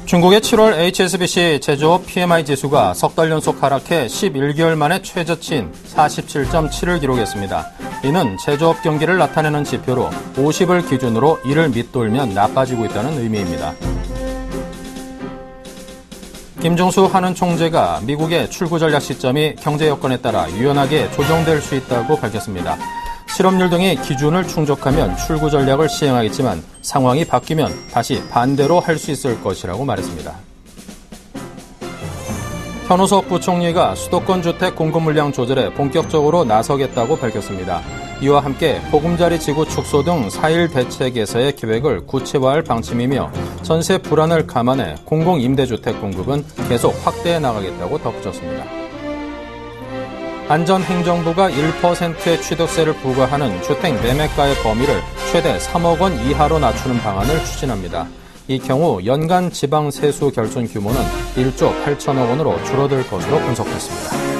중국의 7월 HSBC 제조업 PMI 지수가 석 달 연속 하락해 11개월 만에 최저치인 47.7을 기록했습니다. 이는 제조업 경기를 나타내는 지표로 50을 기준으로 이를 밑돌면 나빠지고 있다는 의미입니다. 김정수 한은 총재가 미국의 출구 전략 시점이 경제 여건에 따라 유연하게 조정될 수 있다고 밝혔습니다. 실업률 등의 기준을 충족하면 출구 전략을 시행하겠지만 상황이 바뀌면 다시 반대로 할 수 있을 것이라고 말했습니다. 현우석 부총리가 수도권 주택 공급 물량 조절에 본격적으로 나서겠다고 밝혔습니다. 이와 함께 보금자리 지구 축소 등 4.1 대책에서의 계획을 구체화할 방침이며 전세 불안을 감안해 공공임대주택 공급은 계속 확대해 나가겠다고 덧붙였습니다. 안전행정부가 1%의 취득세를 부과하는 주택 매매가의 범위를 최대 3억 원 이하로 낮추는 방안을 추진합니다. 이 경우 연간 지방 세수 결손 규모는 1조 8천억 원으로 줄어들 것으로 분석됐습니다.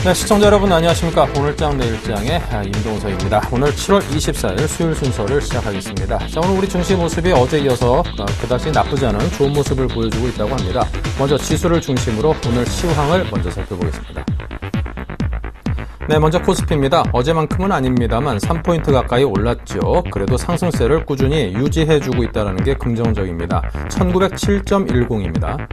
네, 시청자 여러분 안녕하십니까. 오늘장 내일장의 임동서입니다. 오늘 7월 24일 수요일 순서를 시작하겠습니다. 자, 오늘 우리 증시 모습이 어제 이어서 그다지 나쁘지 않은 좋은 모습을 보여주고 있다고 합니다. 먼저 지수를 중심으로 오늘 시황을 먼저 살펴보겠습니다. 네, 먼저 코스피입니다. 어제만큼은 아닙니다만 3포인트 가까이 올랐죠. 그래도 상승세를 꾸준히 유지해주고 있다는 게 긍정적입니다. 1907.10입니다.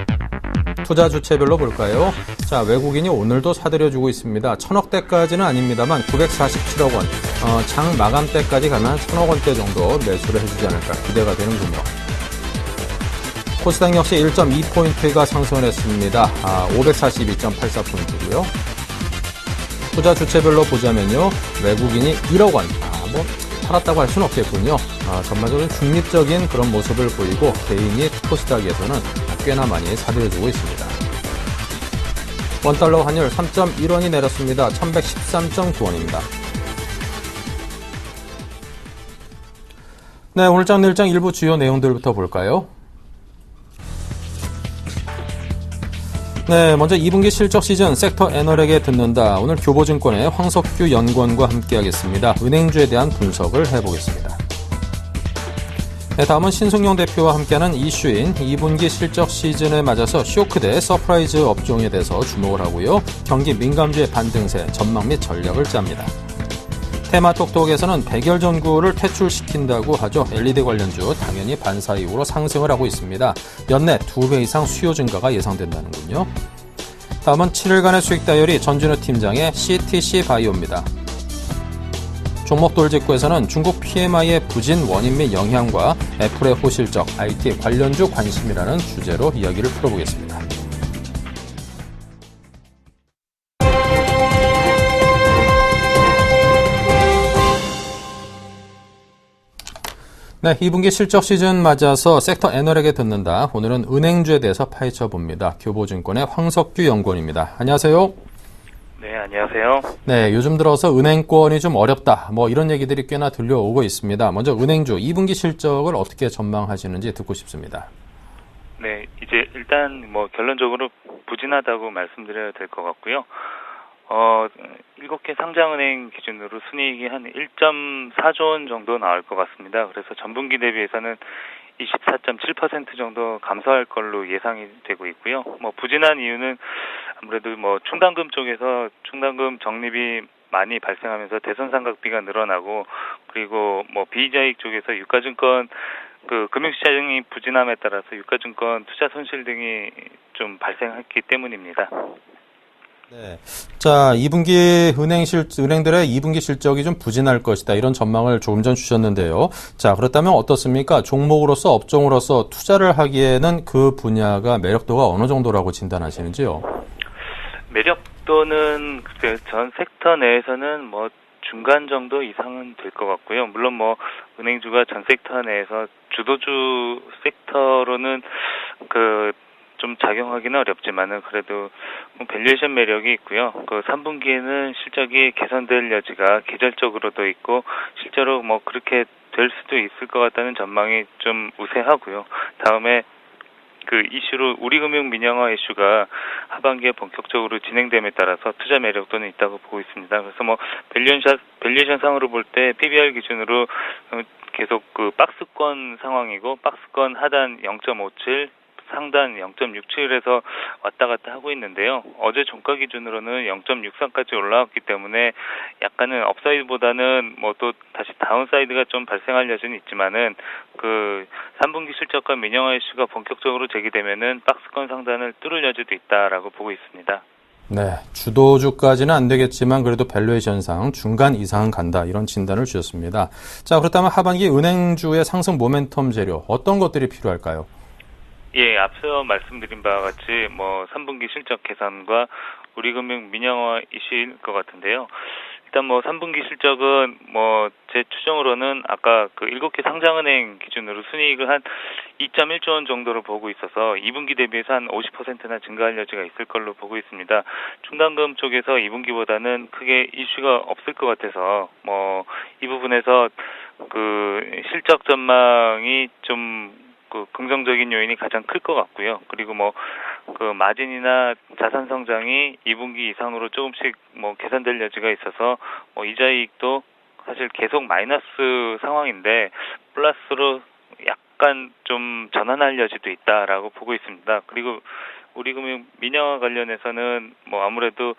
투자 주체별로 볼까요? 자, 외국인이 오늘도 사들여주고 있습니다. 1000억대까지는 아닙니다만 947억 원, 장 마감 때까지 가면 1000억 원대 정도 매수를 해주지 않을까 기대가 되는군요. 코스닥 역시 1.2포인트가 상승을 했습니다. 542.84포인트고요. 투자 주체별로 보자면요. 외국인이 1억 원, 팔았다고 할 수는 없겠군요. 전반적으로 중립적인 그런 모습을 보이고 개인이 코스닥에서는 꽤나 많이 사들여주고 있습니다. 원달러 환율 3.1원이 내렸습니다. 1113.9원입니다. 네, 오늘장 내일장 일부 주요 내용들부터 볼까요? 네, 먼저 2분기 실적 시즌 섹터 애널에게 듣는다. 오늘 교보증권의 황석규 연구원과 함께하겠습니다. 은행주에 대한 분석을 해보겠습니다. 네, 다음은 신승용 대표와 함께하는 이슈인 2분기 실적 시즌에 맞아서 쇼크 대 서프라이즈 업종에 대해서 주목을 하고요. 경기 민감주의 반등세, 전망 및 전략을 짭니다. 테마톡톡에서는 백열전구를 퇴출시킨다고 하죠. LED 관련주 당연히 반사 이후로 상승을 하고 있습니다. 연내 2배 이상 수요 증가가 예상된다는군요. 다음은 7일간의 수익 다이어리 전준우 팀장의 CTC 바이오입니다. 종목 돌직구에서는 중국 PMI의 부진 원인 및 영향과 애플의 호실적, IT 관련주 관심이라는 주제로 이야기를 풀어보겠습니다. 네, 2분기 실적 시즌 맞아서 섹터 애널에게 듣는다. 오늘은 은행주에 대해서 파헤쳐 봅니다. 교보증권의 황석규 연구원입니다. 안녕하세요. 네, 안녕하세요. 네, 요즘 들어서 은행권이 좀 어렵다. 이런 얘기들이 꽤나 들려오고 있습니다. 먼저 은행주 2분기 실적을 어떻게 전망하시는지 듣고 싶습니다. 네, 이제 일단 결론적으로 부진하다고 말씀드려야 될 것 같고요. 7개 상장은행 기준으로 순이익이 한 1.4조 원 정도 나올 것 같습니다. 그래서 전분기 대비해서는 24.7% 정도 감소할 걸로 예상이 되고 있고요. 부진한 이유는 아무래도 충당금 쪽에서 충당금 적립이 많이 발생하면서 대선 상각비가 늘어나고, 그리고 비이자익 쪽에서 유가증권 금융시장이 부진함에 따라서 유가증권 투자 손실 등이 좀 발생했기 때문입니다. 네. 자, 2분기 은행들의 2분기 실적이 좀 부진할 것이다. 이런 전망을 조금 전 주셨는데요. 자, 그렇다면 어떻습니까? 종목으로서, 업종으로서 투자를 하기에는 그 분야가 매력도가 어느 정도라고 진단하시는지요? 매력도는 전 섹터 내에서는 중간 정도 이상은 될 것 같고요. 물론 은행주가 전 섹터 내에서 주도주 섹터로는 좀 작용하기는 어렵지만은 그래도 밸류에이션 매력이 있고요. 그 3분기에는 실적이 개선될 여지가 계절적으로도 있고 실제로 뭐 그렇게 될 수도 있을 것 같다는 전망이 좀 우세하고요. 다음에 그 이슈로 우리금융 민영화 이슈가 하반기에 본격적으로 진행됨에 따라서 투자 매력도는 있다고 보고 있습니다. 그래서 뭐 밸류에이션 상으로 볼 때 PBR 기준으로 계속 그 박스권 상황이고 박스권 하단 0.57 상단 0.67에서 왔다 갔다 하고 있는데요. 어제 종가 기준으로는 0.63까지 올라왔기 때문에 약간은 업사이드보다는 뭐 또 다시 다운사이드가 좀 발생할 여지는 있지만은 그 3분기 실적과 민영화 이슈가 본격적으로 제기되면은 박스권 상단을 뚫을 여지도 있다라고 보고 있습니다. 네, 주도주까지는 안 되겠지만 그래도 밸류에이션상 중간 이상은 간다 이런 진단을 주셨습니다. 자, 그렇다면 하반기 은행주의 상승 모멘텀 재료 어떤 것들이 필요할까요? 예, 앞서 말씀드린 바와 같이 뭐 3분기 실적 개선과 우리금융 민영화 이슈일 것 같은데요. 일단 뭐 3분기 실적은 뭐 제 추정으로는 아까 그 7개 상장은행 기준으로 순이익을 한 2.1조 원 정도로 보고 있어서 2분기 대비해서 한 50%나 증가할 여지가 있을 걸로 보고 있습니다. 충당금 쪽에서 2분기보다는 크게 이슈가 없을 것 같아서 뭐 이 부분에서 그 실적 전망이 좀 그 긍정적인 요인이 가장 클 것 같고요. 그리고 뭐 그 마진이나 자산 성장이 2분기 이상으로 조금씩 뭐 개선될 여지가 있어서 뭐 이자이익도 사실 계속 마이너스 상황인데 플러스로 약간 좀 전환할 여지도 있다라고 보고 있습니다. 그리고 우리금융 민영화 관련해서는 뭐 아무래도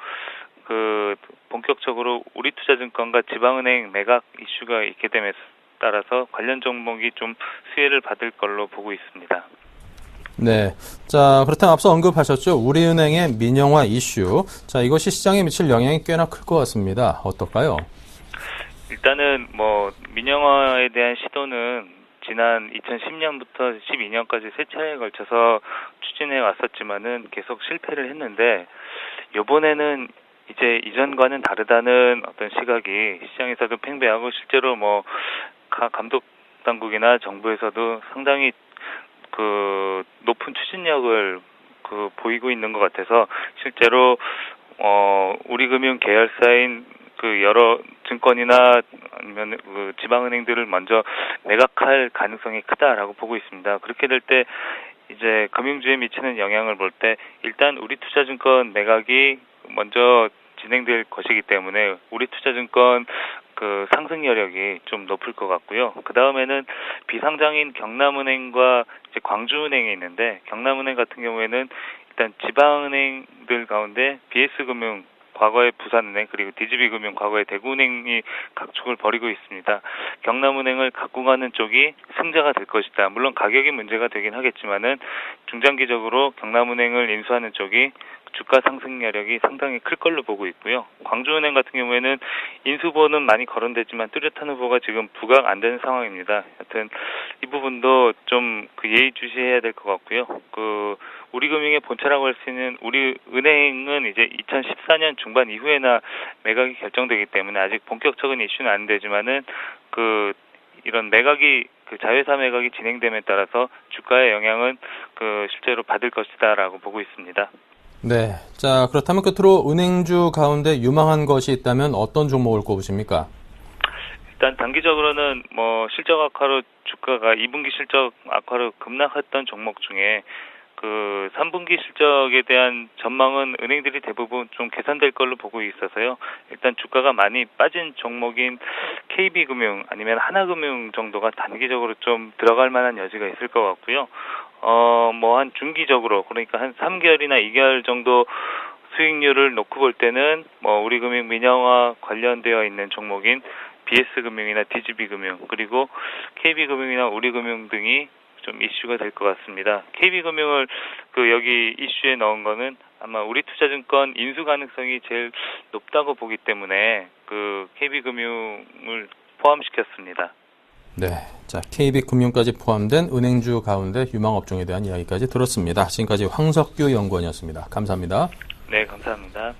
그 본격적으로 우리투자증권과 지방은행 매각 이슈가 있게 됨에 따라서 관련 종목이 좀 수혜를 받을 걸로 보고 있습니다. 네. 자, 그렇다면 앞서 언급하셨죠. 우리은행의 민영화 이슈. 자, 이것이 시장에 미칠 영향이 꽤나 클 것 같습니다. 어떨까요? 일단은 뭐 민영화에 대한 시도는 지난 2010년부터 12년까지 세 차례에 걸쳐서 추진해 왔었지만은 계속 실패를 했는데 이번에는 이제 이전과는 다르다는 어떤 시각이 시장에서도 팽배하고 실제로 뭐 감독 당국이나 정부에서도 상당히 그 높은 추진력을 그 보이고 있는 것 같아서 실제로 우리금융 계열사인 그 여러 증권이나 아니면 그 지방은행들을 먼저 매각할 가능성이 크다라고 보고 있습니다. 그렇게 될 때 이제 금융주에 미치는 영향을 볼 때 일단 우리투자증권 매각이 먼저 진행될 것이기 때문에 우리투자증권 그 상승 여력이 좀 높을 것 같고요. 그 다음에는 비상장인 경남은행과 이제 광주은행이 있는데 경남은행 같은 경우에는 일단 지방은행들 가운데 BS금융 과거의 부산은행 그리고 DGB금융 과거의 대구은행이 각축을 벌이고 있습니다. 경남은행을 갖고 가는 쪽이 승자가 될 것이다. 물론 가격이 문제가 되긴 하겠지만은 중장기적으로 경남은행을 인수하는 쪽이 주가 상승 여력이 상당히 클 걸로 보고 있고요. 광주은행 같은 경우에는 인수보는 많이 거론되지만 뚜렷한 후보가 지금 부각 안 되는 상황입니다. 하여튼 이 부분도 좀 그 예의주시해야 될 것 같고요. 그 우리금융의 본체라고 할 수 있는 우리은행은 이제 2014년 중반 이후에나 매각이 결정되기 때문에 아직 본격적인 이슈는 안 되지만은 그 이런 매각이 그 자회사 매각이 진행됨에 따라서 주가의 영향은 그 실제로 받을 것이다라고 보고 있습니다. 네. 자, 그렇다면 끝으로 은행주 가운데 유망한 것이 있다면 어떤 종목을 꼽으십니까? 일단 단기적으로는 뭐 실적 악화로 주가가 2분기 실적 악화로 급락했던 종목 중에 그 3분기 실적에 대한 전망은 은행들이 대부분 좀 개선될 걸로 보고 있어서요. 일단 주가가 많이 빠진 종목인 KB금융 아니면 하나금융 정도가 단기적으로 좀 들어갈 만한 여지가 있을 것 같고요. 뭐 한 중기적으로 그러니까 한 3개월이나 2개월 정도 수익률을 놓고 볼 때는 뭐 우리금융 민영화 관련되어 있는 종목인 BS금융이나 DGB금융 그리고 KB금융이나 우리금융 등이 좀 이슈가 될 것 같습니다. KB금융을 그 여기 이슈에 넣은 거는 아마 우리투자증권 인수 가능성이 제일 높다고 보기 때문에 그 KB금융을 포함시켰습니다. 네. 자, KB금융까지 포함된 은행주 가운데 유망 업종에 대한 이야기까지 들었습니다. 지금까지 황석규 연구원이었습니다. 감사합니다. 네, 감사합니다.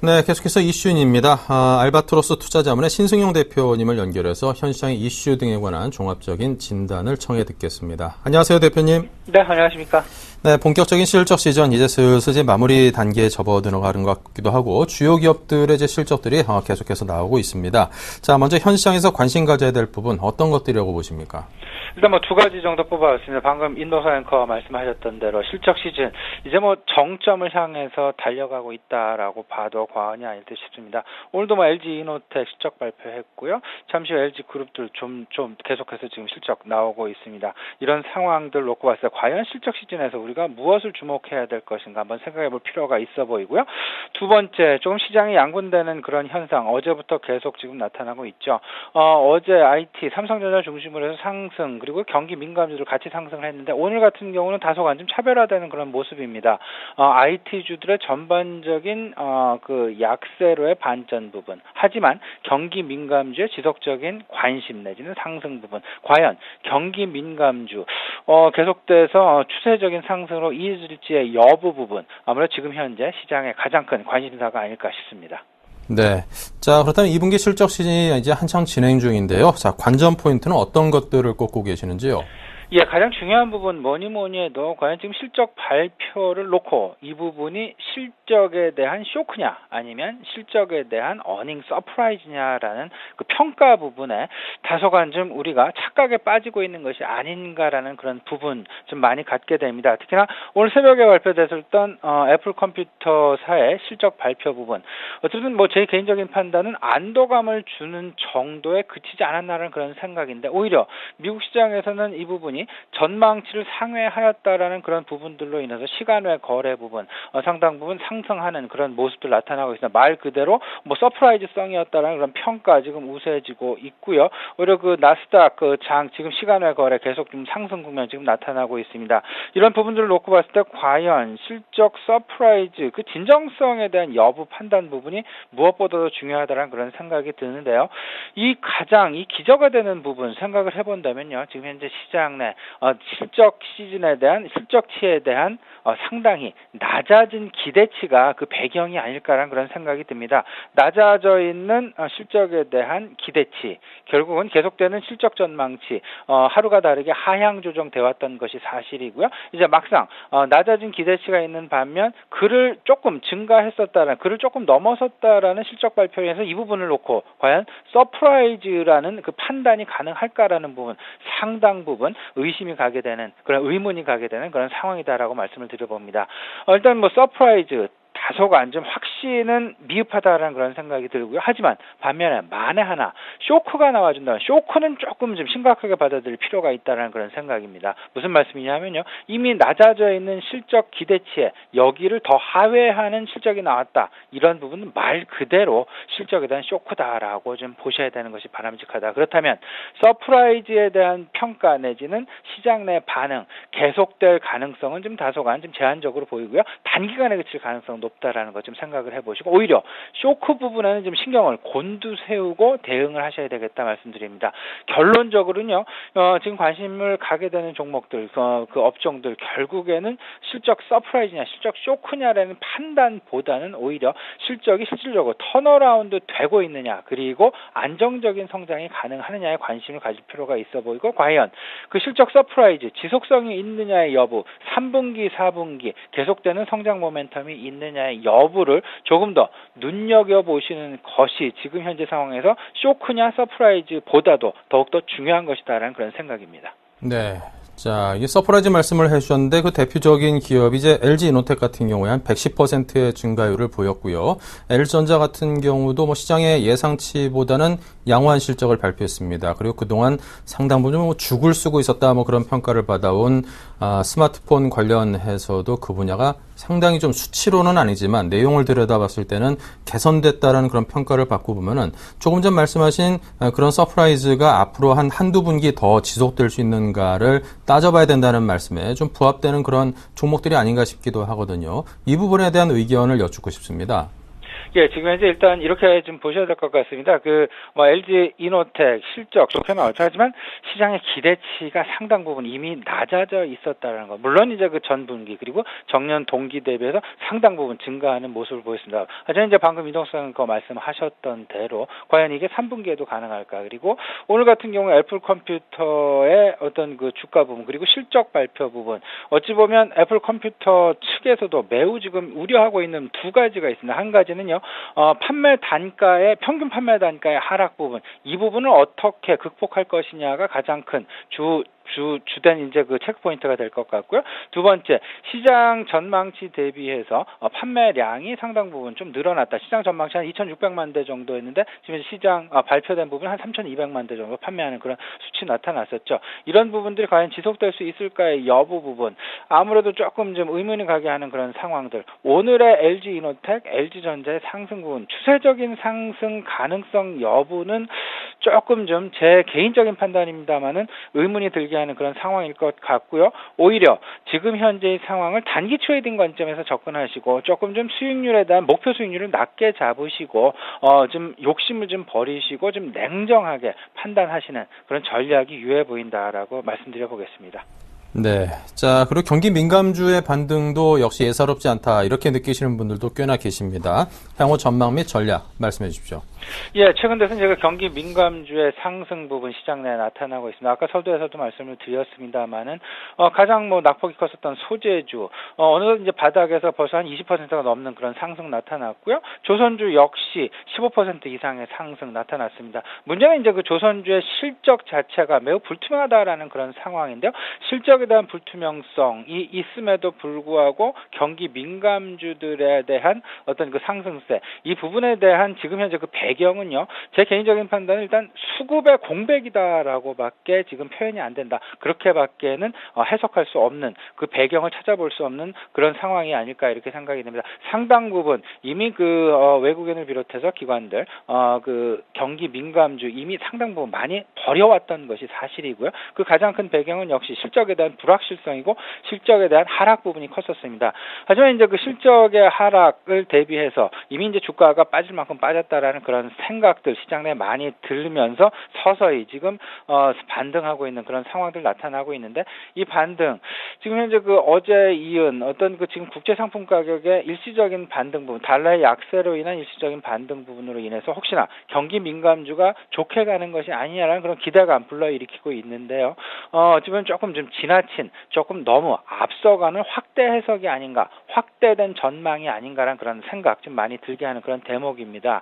네, 계속해서 이슈인입니다. 알바트로스 투자자문의 신승용 대표님을 연결해서 현 시장의 이슈 등에 관한 종합적인 진단을 청해 듣겠습니다. 안녕하세요, 대표님. 네, 안녕하십니까. 네, 본격적인 실적 시즌 이제 슬슬 마무리 단계에 접어들어가는 것 같기도 하고 주요 기업들의 이제 실적들이 계속해서 나오고 있습니다. 자, 먼저 현 시장에서 관심 가져야 될 부분 어떤 것들이라고 보십니까? 일단 두 가지 정도 뽑아왔습니다. 방금 인도서 앵커 말씀하셨던 대로 실적 시즌 이제 정점을 향해서 달려가고 있다라고 봐도 과언이 아닐 듯 싶습니다. 오늘도 LG 이노텍 실적 발표했고요. 잠시 후 LG 그룹들 좀 계속해서 지금 실적 나오고 있습니다. 이런 상황들 놓고 봤을 때 과연 실적 시즌에서 우리가 무엇을 주목해야 될 것인가 한번 생각해 볼 필요가 있어 보이고요. 두 번째, 조금 시장이 양분되는 그런 현상 어제부터 계속 지금 나타나고 있죠. 어제 IT, 삼성전자 중심으로 해서 상승 그리고 경기 민감주들 같이 상승을 했는데 오늘 같은 경우는 다소간 좀 차별화되는 그런 모습입니다. IT주들의 전반적인 그 약세로의 반전 부분. 하지만 경기 민감주의 지속적인 관심 내지는 상승 부분. 과연 경기 민감주 계속돼서 추세적인 상승으로 이어질지의 여부 부분. 아무래도 지금 현재 시장의 가장 큰 관심사가 아닐까 싶습니다. 네. 자, 그렇다면 2분기 실적 시즌이 이제 한창 진행 중인데요. 자, 관전 포인트는 어떤 것들을 꼽고 계시는지요? 예, 가장 중요한 부분 뭐니 해도 과연 지금 실적 발표를 놓고 이 부분이 실적에 대한 쇼크냐 아니면 실적에 대한 어닝 서프라이즈냐라는 그 평가 부분에 다소간 좀 우리가 착각에 빠지고 있는 것이 아닌가라는 그런 부분 좀 많이 갖게 됩니다. 특히나 오늘 새벽에 발표됐었던 애플 컴퓨터사의 실적 발표 부분 어쨌든 제 개인적인 판단은 안도감을 주는 정도에 그치지 않았나라는 그런 생각인데 오히려 미국 시장에서는 이 부분이 전망치를 상회하였다라는 그런 부분들로 인해서 시간외 거래 부분 상당 부분 상승하는 그런 모습들 나타나고 있습니다. 말 그대로 서프라이즈성이었다라는 그런 평가 지금 우세해지고 있고요. 오히려 그 나스닥 장 지금 시간외 거래 계속 좀 상승 국면 지금 나타나고 있습니다. 이런 부분들을 놓고 봤을 때 과연 실적 서프라이즈 그 진정성에 대한 여부 판단 부분이 무엇보다도 중요하다는 그런 생각이 드는데요. 이 기저가 되는 부분 생각을 해본다면요. 지금 현재 시장 내 실적 시즌에 대한 실적치에 대한 상당히 낮아진 기대치가 그 배경이 아닐까라는 그런 생각이 듭니다. 낮아져 있는 실적에 대한 기대치, 결국은 계속되는 실적 전망치, 하루가 다르게 하향 조정돼 왔던 것이 사실이고요. 이제 막상 낮아진 기대치가 있는 반면 그를 조금 증가했었다라는, 그를 조금 넘어섰다라는 실적 발표에서 이 부분을 놓고 과연 서프라이즈라는 그 판단이 가능할까라는 부분, 상당 부분 의심이 가게 되는 그런 의문이 가게 되는 그런 상황이다라고 말씀을 드려봅니다. 일단 서프라이즈 다소간 좀 확신은 미흡하다라는 그런 생각이 들고요. 하지만 반면에 만에 하나 쇼크가 나와준다면 쇼크는 조금 좀 심각하게 받아들일 필요가 있다는 그런 생각입니다. 무슨 말씀이냐면요. 이미 낮아져 있는 실적 기대치에 여기를 더 하회하는 실적이 나왔다. 이런 부분은 말 그대로 실적에 대한 쇼크다라고 좀 보셔야 되는 것이 바람직하다. 그렇다면 서프라이즈에 대한 평가 내지는 시장 내 반응 계속될 가능성은 좀 다소간 좀 제한적으로 보이고요. 단기간에 그칠 가능성도 높다라는 것 좀 생각을 해보시고 오히려 쇼크 부분에는 좀 신경을 곤두세우고 대응을 하셔야 되겠다 말씀드립니다. 결론적으로는요. 지금 관심을 가게 되는 종목들, 그 업종들 결국에는 실적 서프라이즈냐 실적 쇼크냐라는 판단보다는 오히려 실적이 실질적으로 턴어라운드 되고 있느냐 그리고 안정적인 성장이 가능하느냐에 관심을 가질 필요가 있어 보이고 과연 그 실적 서프라이즈 지속성이 있느냐의 여부 3분기, 4분기 계속되는 성장 모멘텀이 있느냐의 여부를 조금 더 눈여겨보시는 것이 지금 현재 상황에서 쇼크냐 서프라이즈보다도 더욱더 중요한 것이다라는 그런 생각입니다. 네. 자, 이 서프라이즈 말씀을 해주셨는데 그 대표적인 기업이 이제 LG 이노텍 같은 경우에 한 110%의 증가율을 보였고요. LG전자 같은 경우도 시장의 예상치보다는 양호한 실적을 발표했습니다. 그리고 그동안 상당 부분 죽을 쓰고 있었다 그런 평가를 받아온 스마트폰 관련해서도 그 분야가 상당히 좀 수치로는 아니지만 내용을 들여다봤을 때는 개선됐다라는 그런 평가를 받고 보면은 조금 전 말씀하신 그런 서프라이즈가 앞으로 한두 분기 더 지속될 수 있는가를 따져봐야 된다는 말씀에 좀 부합되는 그런 종목들이 아닌가 싶기도 하거든요. 이 부분에 대한 의견을 여쭙고 싶습니다. 예, 지금 현재 일단 이렇게 좀 보셔야 될 것 같습니다. LG 이노텍 실적 좋게 나왔죠. 하지만 시장의 기대치가 상당 부분 이미 낮아져 있었다는 거. 물론 이제 그 전분기 그리고 정년 동기 대비해서 상당 부분 증가하는 모습을 보였습니다. 하지만 이제 방금 이동성 거 말씀하셨던 대로 과연 이게 3분기에도 가능할까? 그리고 오늘 같은 경우 애플 컴퓨터의 어떤 그 주가 부분 그리고 실적 발표 부분 어찌 보면 애플 컴퓨터 측에서도 매우 지금 우려하고 있는 두 가지가 있습니다. 한 가지는요, 평균 판매 단가의 하락 부분, 이 부분을 어떻게 극복할 것이냐가 가장 큰 주된 이제 그 체크포인트가 될 것 같고요. 두 번째, 시장 전망치 대비해서 판매량이 상당 부분 좀 늘어났다. 시장 전망치 한 2,600만 대 정도였는데 지금 시장 발표된 부분 한 3,200만 대 정도 판매하는 그런 수치 나타났었죠. 이런 부분들이 과연 지속될 수 있을까의 여부 부분, 아무래도 조금 좀 의문이 가게 하는 그런 상황들. 오늘의 LG 이노텍, LG전자의 상승 부분, 추세적인 상승 가능성 여부는 조금 좀 제 개인적인 판단입니다만은 의문이 들게 하는 그런 상황일 것 같고요. 오히려 지금 현재의 상황을 단기 트레이딩 관점에서 접근하시고 조금 좀 수익률에 대한 목표 수익률을 낮게 잡으시고 좀 욕심을 좀 버리시고 좀 냉정하게 판단하시는 그런 전략이 유효해 보인다라고 말씀드려 보겠습니다. 네. 자, 그리고 경기 민감주의 반등도 역시 예사롭지 않다. 이렇게 느끼시는 분들도 꽤나 계십니다. 향후 전망 및 전략 말씀해 주십시오. 예, 최근 들어서 제가 경기 민감주의 상승 부분 시장 내에 나타나고 있습니다. 아까 서두에서도 말씀을 드렸습니다만은 가장 낙폭이 컸었던 소재주 어느덧 이제 바닥에서 벌써 한 20%가 넘는 그런 상승 나타났고요. 조선주 역시 15% 이상의 상승 나타났습니다. 문제는 이제 그 조선주의 실적 자체가 매우 불투명하다라는 그런 상황인데요. 실적에 대한 불투명성이 있음에도 불구하고 경기 민감주들에 대한 어떤 그 상승세, 이 부분에 대한 지금 현재 그 배경은요, 제 개인적인 판단은 일단 수급의 공백이다라고밖에 지금 표현이 안 된다. 그렇게밖에는 해석할 수 없는, 그 배경을 찾아볼 수 없는 그런 상황이 아닐까 이렇게 생각이 됩니다. 상당 부분 이미 외국인을 비롯해서 기관들 그 경기 민감주 이미 상당 부분 많이 버려왔던 것이 사실이고요. 그 가장 큰 배경은 역시 실적에 대한 불확실성이고 실적에 대한 하락 부분이 컸었습니다. 하지만 이제 그 실적의 하락을 대비해서 이미 이제 주가가 빠질 만큼 빠졌다라는 그런 생각들 시장 내에 많이 들면서 서서히 지금 반등하고 있는 그런 상황들 나타나고 있는데, 이 반등 지금 현재 그 어제 이은 어떤 그 지금 국제 상품 가격의 일시적인 반등 부분, 달러의 약세로 인한 일시적인 반등 부분으로 인해서 혹시나 경기 민감주가 좋게 가는 것이 아니냐라는 그런 기대감 불러일으키고 있는데요. 지금 조금 좀 지나친, 조금 너무 앞서가는 확대 해석이 아닌가, 확대된 전망이 아닌가라는 그런 생각 좀 많이 들게 하는 그런 대목입니다.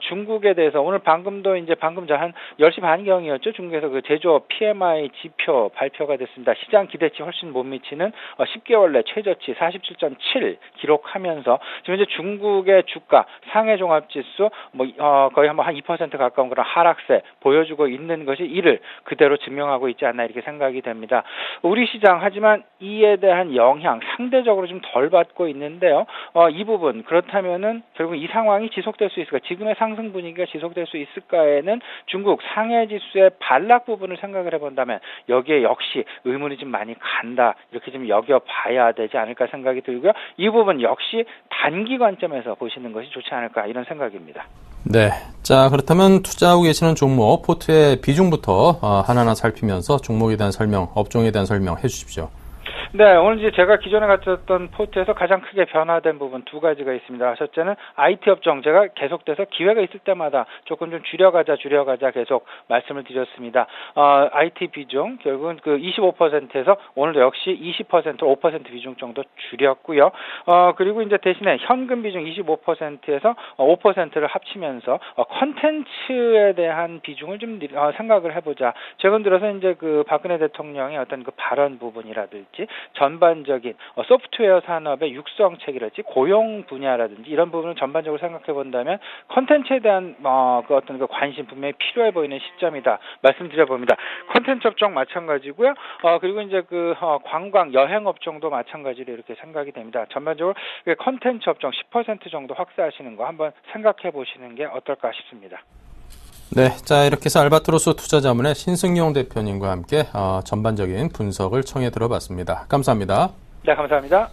중국에 대해서 오늘 방금 전 한 10시 반경이었죠. 중국에서 그 제조업 PMI 지표 발표가 됐습니다. 시장 기대치 훨씬 못 미치는 10개월 내 최저치 47.7 기록하면서 지금 이제 중국의 주가 상해 종합지수 거의 한 2% 가까운 그런 하락세 보여주고 있는 것이 이를 그대로 증명하고 있지 않나 이렇게 생각이 됩니다. 우리 시장 하지만 이에 대한 영향 상대적으로 좀 덜 받고 있는데요. 이 부분 그렇다면은 결국 이 상황이 지속될 수 있을까? 지금의 상승 분위기가 지속될 수 있을까에는 중국 상해 지수의 반락 부분을 생각을 해본다면 여기에 역시 의문이 좀 많이 간다, 이렇게 좀 여겨봐야 되지 않을까 생각이 들고요. 이 부분 역시 단기 관점에서 보시는 것이 좋지 않을까 이런 생각입니다. 네. 자, 그렇다면 투자하고 계시는 종목, 포트의 비중부터 하나하나 살피면서 종목에 대한 설명, 업종에 대한 설명 해주십시오. 네, 오늘 이제 제가 기존에 가졌던 포트에서 가장 크게 변화된 부분 두 가지가 있습니다. 첫째는 IT 업종, 제가 계속돼서 기회가 있을 때마다 조금 좀 줄여가자 계속 말씀을 드렸습니다. IT 비중 결국은 그 25%에서 오늘도 역시 20%, 5% 비중 정도 줄였고요. 그리고 이제 대신에 현금 비중 25%에서 5%를 합치면서 컨텐츠에 대한 비중을 좀 생각을 해보자. 최근 들어서 이제 그 박근혜 대통령의 어떤 그 발언 부분이라든지 전반적인 소프트웨어 산업의 육성책이랄지 고용 분야라든지 이런 부분을 전반적으로 생각해 본다면 컨텐츠에 대한 그 어떤 그 관심 분명히 필요해 보이는 시점이다 말씀드려 봅니다. 컨텐츠 업종 마찬가지고요. 그리고 이제 그 관광 여행 업종도 마찬가지로 이렇게 생각이 됩니다. 전반적으로 컨텐츠 업종 10% 정도 확대하시는 거 한번 생각해 보시는 게 어떨까 싶습니다. 네, 자, 이렇게 해서 알바트로스 투자자문의 신승용 대표님과 함께 전반적인 분석을 청해 들어봤습니다. 감사합니다. 네, 감사합니다.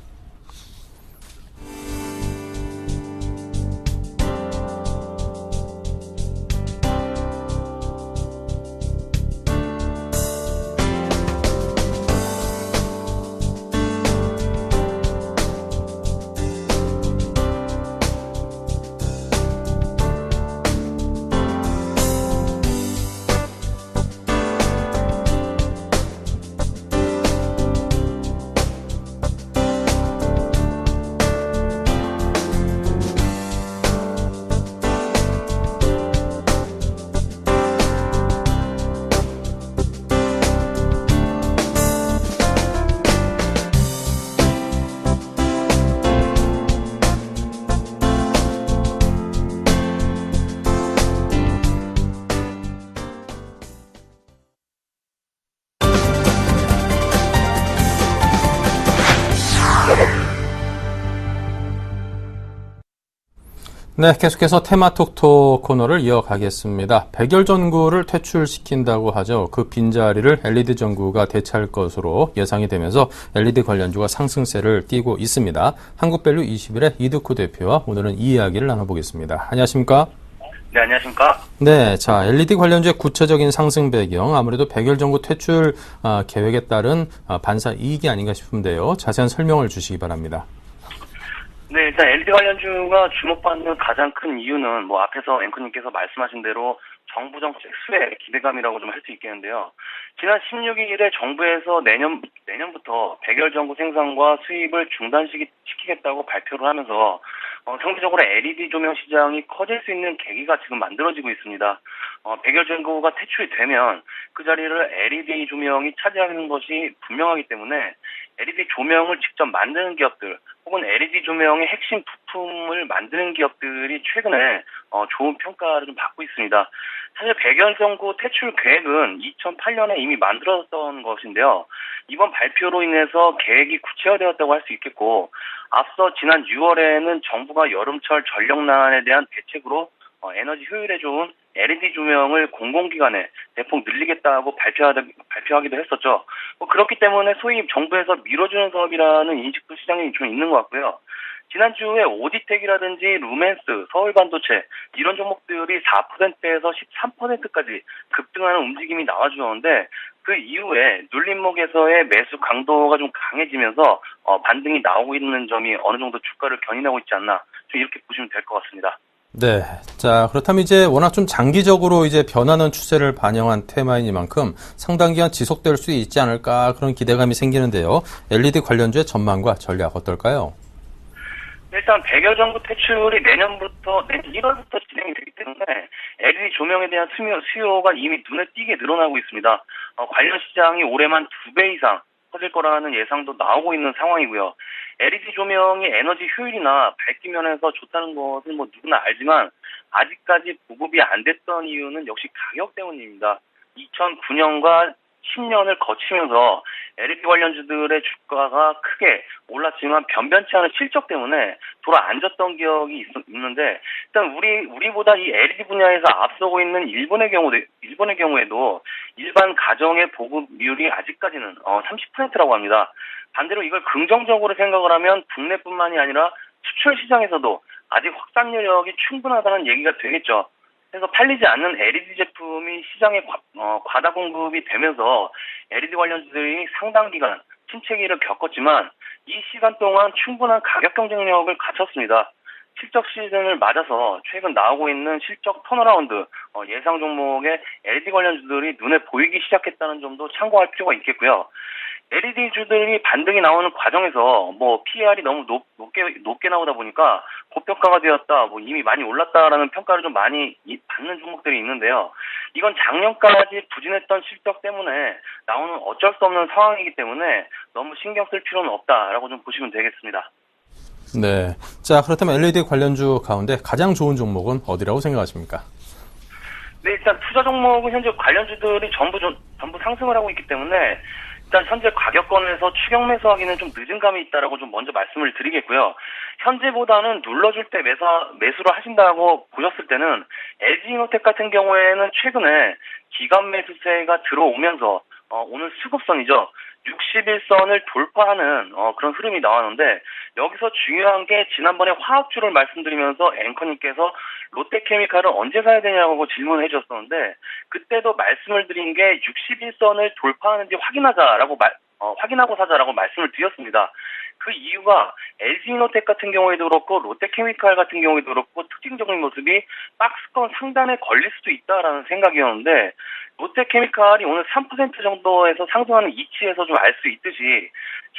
네, 계속해서 테마톡톡 코너를 이어가겠습니다. 백열전구를 퇴출시킨다고 하죠. 그 빈자리를 LED 전구가 대체할 것으로 예상이 되면서 LED 관련주가 상승세를 띠고 있습니다. 한국밸류 21의 이득호 대표와 오늘은 이 이야기를 나눠보겠습니다. 안녕하십니까? 네, 안녕하십니까? 네, 자, LED 관련주의 구체적인 상승 배경, 아무래도 백열전구 퇴출 계획에 따른 반사 이익이 아닌가 싶은데요. 자세한 설명을 주시기 바랍니다. 네, 일단 LED 관련주가 주목받는 가장 큰 이유는 뭐 앞에서 앵커님께서 말씀하신 대로 정부 정책 수혜 기대감이라고 좀 할 수 있겠는데요. 지난 16일에 정부에서 내년부터 백열전구 생산과 수입을 중단시키겠다고 발표를 하면서 상대적으로 LED 조명 시장이 커질 수 있는 계기가 지금 만들어지고 있습니다. 백열전구가 퇴출이 되면 그 자리를 LED 조명이 차지하는 것이 분명하기 때문에 LED 조명을 직접 만드는 기업들 혹은 LED 조명의 핵심 부품을 만드는 기업들이 최근에 좋은 평가를 좀 받고 있습니다. 사실 백열전구 퇴출 계획은 2008년에 이미 만들어졌던 것인데요. 이번 발표로 인해서 계획이 구체화되었다고 할 수 있겠고, 앞서 지난 6월에는 정부가 여름철 전력난에 대한 대책으로 에너지 효율에 좋은 LED 조명을 공공기관에 대폭 늘리겠다고 발표하기도 했었죠. 그렇기 때문에 소위 정부에서 밀어주는 사업이라는 인식도 시장에 좀 있는 것 같고요. 지난주에 오디텍이라든지 루멘스, 서울반도체 이런 종목들이 4%에서 13%까지 급등하는 움직임이 나와주었는데 그 이후에 눌림목에서의 매수 강도가 좀 강해지면서 반등이 나오고 있는 점이 어느 정도 주가를 견인하고 있지 않나 좀 이렇게 보시면 될 것 같습니다. 네. 자, 그렇다면 이제 워낙 좀 장기적으로 이제 변하는 추세를 반영한 테마이니만큼 상당 기간 지속될 수 있지 않을까 그런 기대감이 생기는데요. LED 관련주의 전망과 전략 어떨까요? 일단 백열전구 퇴출이 내년 1월부터 진행이 되기 때문에 LED 조명에 대한 수요가 이미 눈에 띄게 늘어나고 있습니다. 관련 시장이 올해만 2배 이상 커질 거라는 예상도 나오고 있는 상황이고요. LED 조명이 에너지 효율이나 밝기 면에서 좋다는 것은 뭐 누구나 알지만 아직까지 보급이 안 됐던 이유는 역시 가격 때문입니다. 2009년과 10년을 거치면서 LED 관련주들의 주가가 크게 올랐지만 변변치 않은 실적 때문에 돌아앉았던 기억이 있는데 일단 우리보다 이 LED 분야에서 앞서고 있는 일본의 경우에도 일반 가정의 보급률이 아직까지는 30%라고 합니다. 반대로 이걸 긍정적으로 생각을 하면 국내뿐만이 아니라 수출 시장에서도 아직 확산 여력이 충분하다는 얘기가 되겠죠. 그래서 팔리지 않는 LED 제품이 시장에 과다 공급이 되면서 LED 관련주들이 상당 기간 침체기를 겪었지만 이 시간 동안 충분한 가격 경쟁력을 갖췄습니다. 실적 시즌을 맞아서 최근 나오고 있는 실적 턴어라운드 예상 종목의 LED 관련주들이 눈에 보이기 시작했다는 점도 참고할 필요가 있겠고요. LED주들이 반등이 나오는 과정에서 PER이 너무 높게 나오다 보니까 고평가가 되었다, 이미 많이 올랐다라는 평가를 좀 많이 받는 종목들이 있는데요. 이건 작년까지 부진했던 실적 때문에 나오는 어쩔 수 없는 상황이기 때문에 너무 신경 쓸 필요는 없다라고 좀 보시면 되겠습니다. 네. 자, 그렇다면 LED 관련주 가운데 가장 좋은 종목은 어디라고 생각하십니까? 네, 일단 투자 종목은 현재 관련주들이 전부 상승을 하고 있기 때문에 일단 현재 가격권에서 추격 매수하기는 좀 늦은 감이 있다라고 좀 먼저 말씀을 드리겠고요. 현재보다는 눌러줄 때 매수를 하신다고 보셨을 때는 LG이노텍 같은 경우에는 최근에 기간 매수세가 들어오면서 오늘 수급선이죠. 61선을 돌파하는 그런 흐름이 나왔는데 여기서 중요한 게 지난번에 화학주를 말씀드리면서 앵커님께서 롯데케미칼을 언제 사야 되냐고 질문을 해주셨었는데 그때도 말씀을 드린 게 61선을 돌파하는지 확인하고 사자라고 말씀을 드렸습니다. 그 이유가 LG이노텍 같은 경우에도 그렇고 롯데케미칼 같은 경우에도 그렇고 특징적인 모습이 박스권 상단에 걸릴 수도 있다라는 생각이었는데 롯데케미칼이 오늘 3% 정도에서 상승하는 이치에서 좀 알 수 있듯이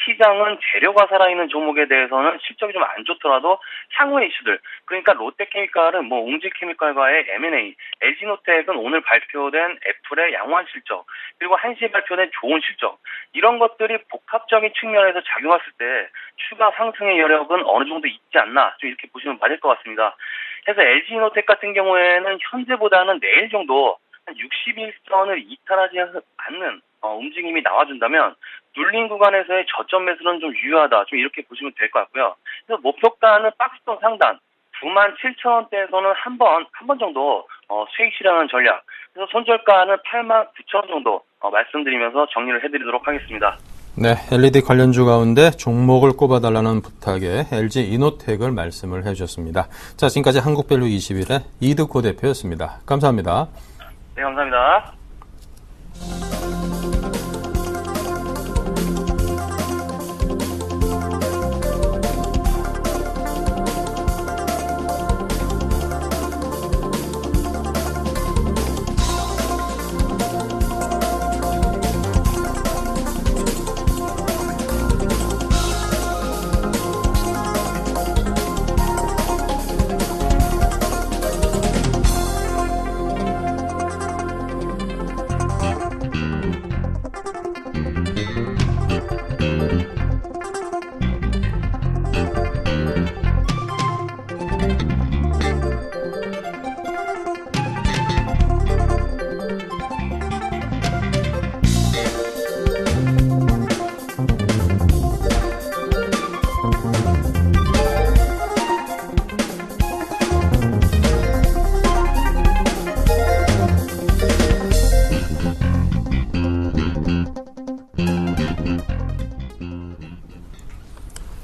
시장은 재료가 살아있는 종목에 대해서는 실적이 좀 안 좋더라도 향후의 이슈들 그러니까 롯데케미칼은 웅지케미칼과의 M&A, LG이노텍은 오늘 발표된 애플의 양호한 실적 그리고 한시에 발표된 좋은 실적 이런 것들이 복합적인 측면에서 작용했을 때 추가 상승의 여력은 어느 정도 있지 않나 좀 이렇게 보시면 맞을 것 같습니다. 그래서 LG이노텍 같은 경우에는 현재보다는 내일 정도 61선을 이탈하지 않는 움직임이 나와준다면 눌린 구간에서의 저점 매수는 좀 유효하다. 좀 이렇게 보시면 될 것 같고요. 그래서 목표가는 박스권 상단 97,000원대에서는 한 번 정도 수익 실현하는 전략. 그래서 손절가는 89,000원 정도 말씀드리면서 정리를 해드리도록 하겠습니다. 네, LED 관련주 가운데 종목을 꼽아달라는 부탁에 LG 이노텍을 말씀을 해주셨습니다. 자, 지금까지 한국밸류 21의 이득호 대표였습니다. 감사합니다. 네, 감사합니다.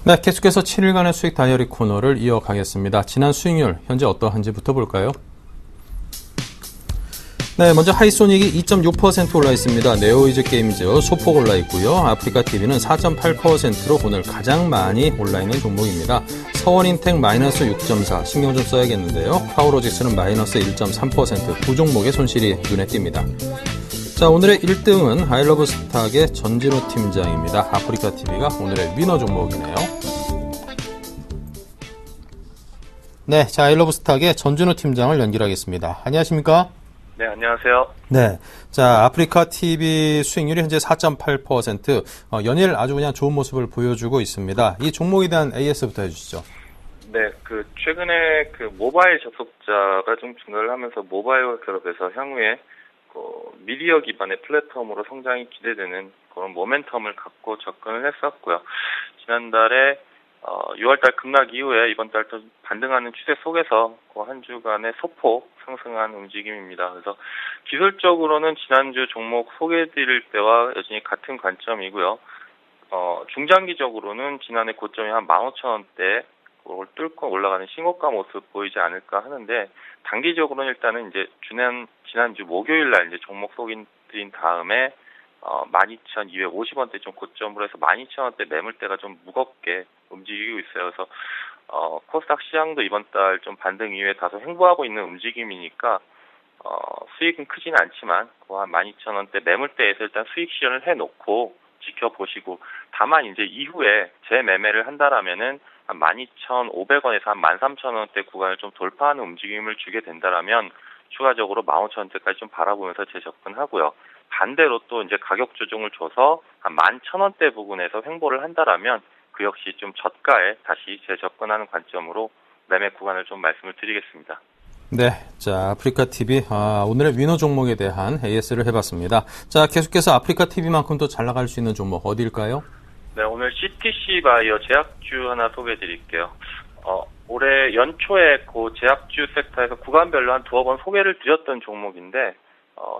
네, 계속해서 7일간의 수익 다이어리 코너를 이어가겠습니다. 지난 수익률 현재 어떠한지부터 볼까요? 네, 먼저 하이소닉이 2.6% 올라 있습니다. 네오이즈 게임즈 소폭 올라 있고요. 아프리카TV는 4.8%로 오늘 가장 많이 올라 있는 종목입니다. 서원인텍 마이너스 6.4, 신경 좀 써야겠는데요. 파워로직스는 마이너스 1.3%, 두 종목의 손실이 눈에 띕니다. 자, 오늘의 1등은 아이러브스탁의 전진호 팀장입니다. 아프리카TV가 오늘의 위너 종목이네요. 네, 자, 아이러브스탁의 전진호 팀장을 연결하겠습니다. 안녕하십니까? 네, 안녕하세요. 네, 자, 아프리카TV 수익률이 현재 4.8%, 연일 아주 그냥 좋은 모습을 보여주고 있습니다. 이 종목에 대한 AS부터 해주시죠. 네, 최근에 모바일 접속자가 좀 증가를 하면서 모바일과 결합해서 향후에 미디어 기반의 플랫폼으로 성장이 기대되는 그런 모멘텀을 갖고 접근을 했었고요. 지난달에 6월달 급락 이후에 이번 달도 반등하는 추세 속에서 한 주간의 소폭 상승한 움직임입니다. 그래서 기술적으로는 지난주 종목 소개해드릴 때와 여전히 같은 관점이고요. 중장기적으로는 지난해 고점이 한 15,000원대 그걸 뚫고 올라가는 신고가 모습 보이지 않을까 하는데, 단기적으로는 일단은 이제 지난주 목요일 날 이제 종목 소개드린 다음에 12,250원대 좀 고점으로 해서 12,000원대 매물대가 좀 무겁게 움직이고 있어요. 그래서 코스닥 시장도 이번 달 좀 반등 이후에 다소 횡보하고 있는 움직임이니까 수익은 크지는 않지만 한 12,000원대 매물대에서 일단 수익 실현을 해놓고 지켜보시고, 다만 이제 이후에 재매매를 한다라면은 한 12,500원에서 한 13,000원대 구간을 좀 돌파하는 움직임을 주게 된다라면 추가적으로 15,000원대까지 좀 바라보면서 재접근하고요. 반대로 또 이제 가격 조정을 줘서 한 11,000원대 부근에서 횡보를 한다라면 그 역시 좀 저가에 다시 재접근하는 관점으로 매매 구간을 좀 말씀을 드리겠습니다. 네, 자, 아프리카TV 오늘의 위너 종목에 대한 AS를 해봤습니다. 자, 계속해서 아프리카TV만큼 또 잘 나갈 수 있는 종목 어디일까요? 네, 오늘 CTC 바이오 제약주 하나 소개해 드릴게요. 올해 연초에 그 제약주 섹터에서 구간별로 한 두어 번 소개를 드렸던 종목인데,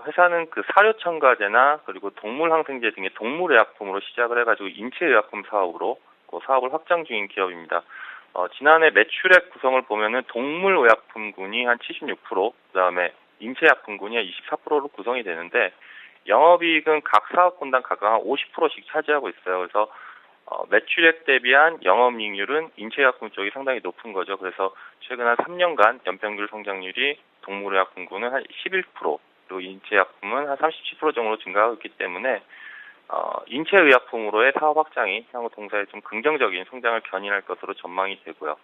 회사는 사료 첨가제나 그리고 동물 항생제 등의 동물의약품으로 시작을 해가지고 인체의약품 사업으로 그 사업을 확장 중인 기업입니다. 지난해 매출액 구성을 보면은 동물의약품군이 한 76%, 그다음에 인체의약품군이 한 24%로 구성이 되는데, 영업이익은 각 사업군당 각각 한 50%씩 차지하고 있어요. 그래서 매출액 대비한 영업이익률은 인체의약품 쪽이 상당히 높은 거죠. 그래서 최근 한 3년간 연평균 성장률이 동물의약품군은 한 11%, 그리고 인체의약품은 한 37% 정도로 증가하고 있기 때문에 인체의약품으로의 사업 확장이 향후 동사에 좀 긍정적인 성장을 견인할 것으로 전망이 되고요.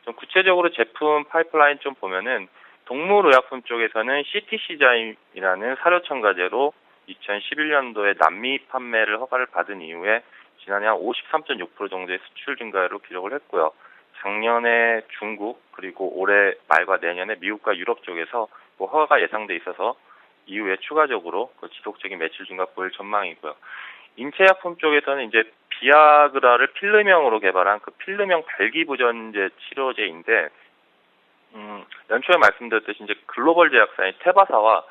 좀 구체적으로 제품 파이프라인 좀 보면은 동물의약품 쪽에서는 CTC자임이라는 사료 첨가제로 2011년도에 남미 판매를 허가를 받은 이후에 지난해 한 53.6% 정도의 수출 증가로 기록을 했고요. 작년에 중국, 그리고 올해 말과 내년에 미국과 유럽 쪽에서 허가가 예상돼 있어서 이후에 추가적으로 지속적인 매출 증가 보일 전망이고요. 인체약품 쪽에서는 이제 비아그라를 필름형으로 개발한 필름형 발기부전제 치료제인데, 연초에 말씀드렸듯이 이제 글로벌 제약사인 테바사와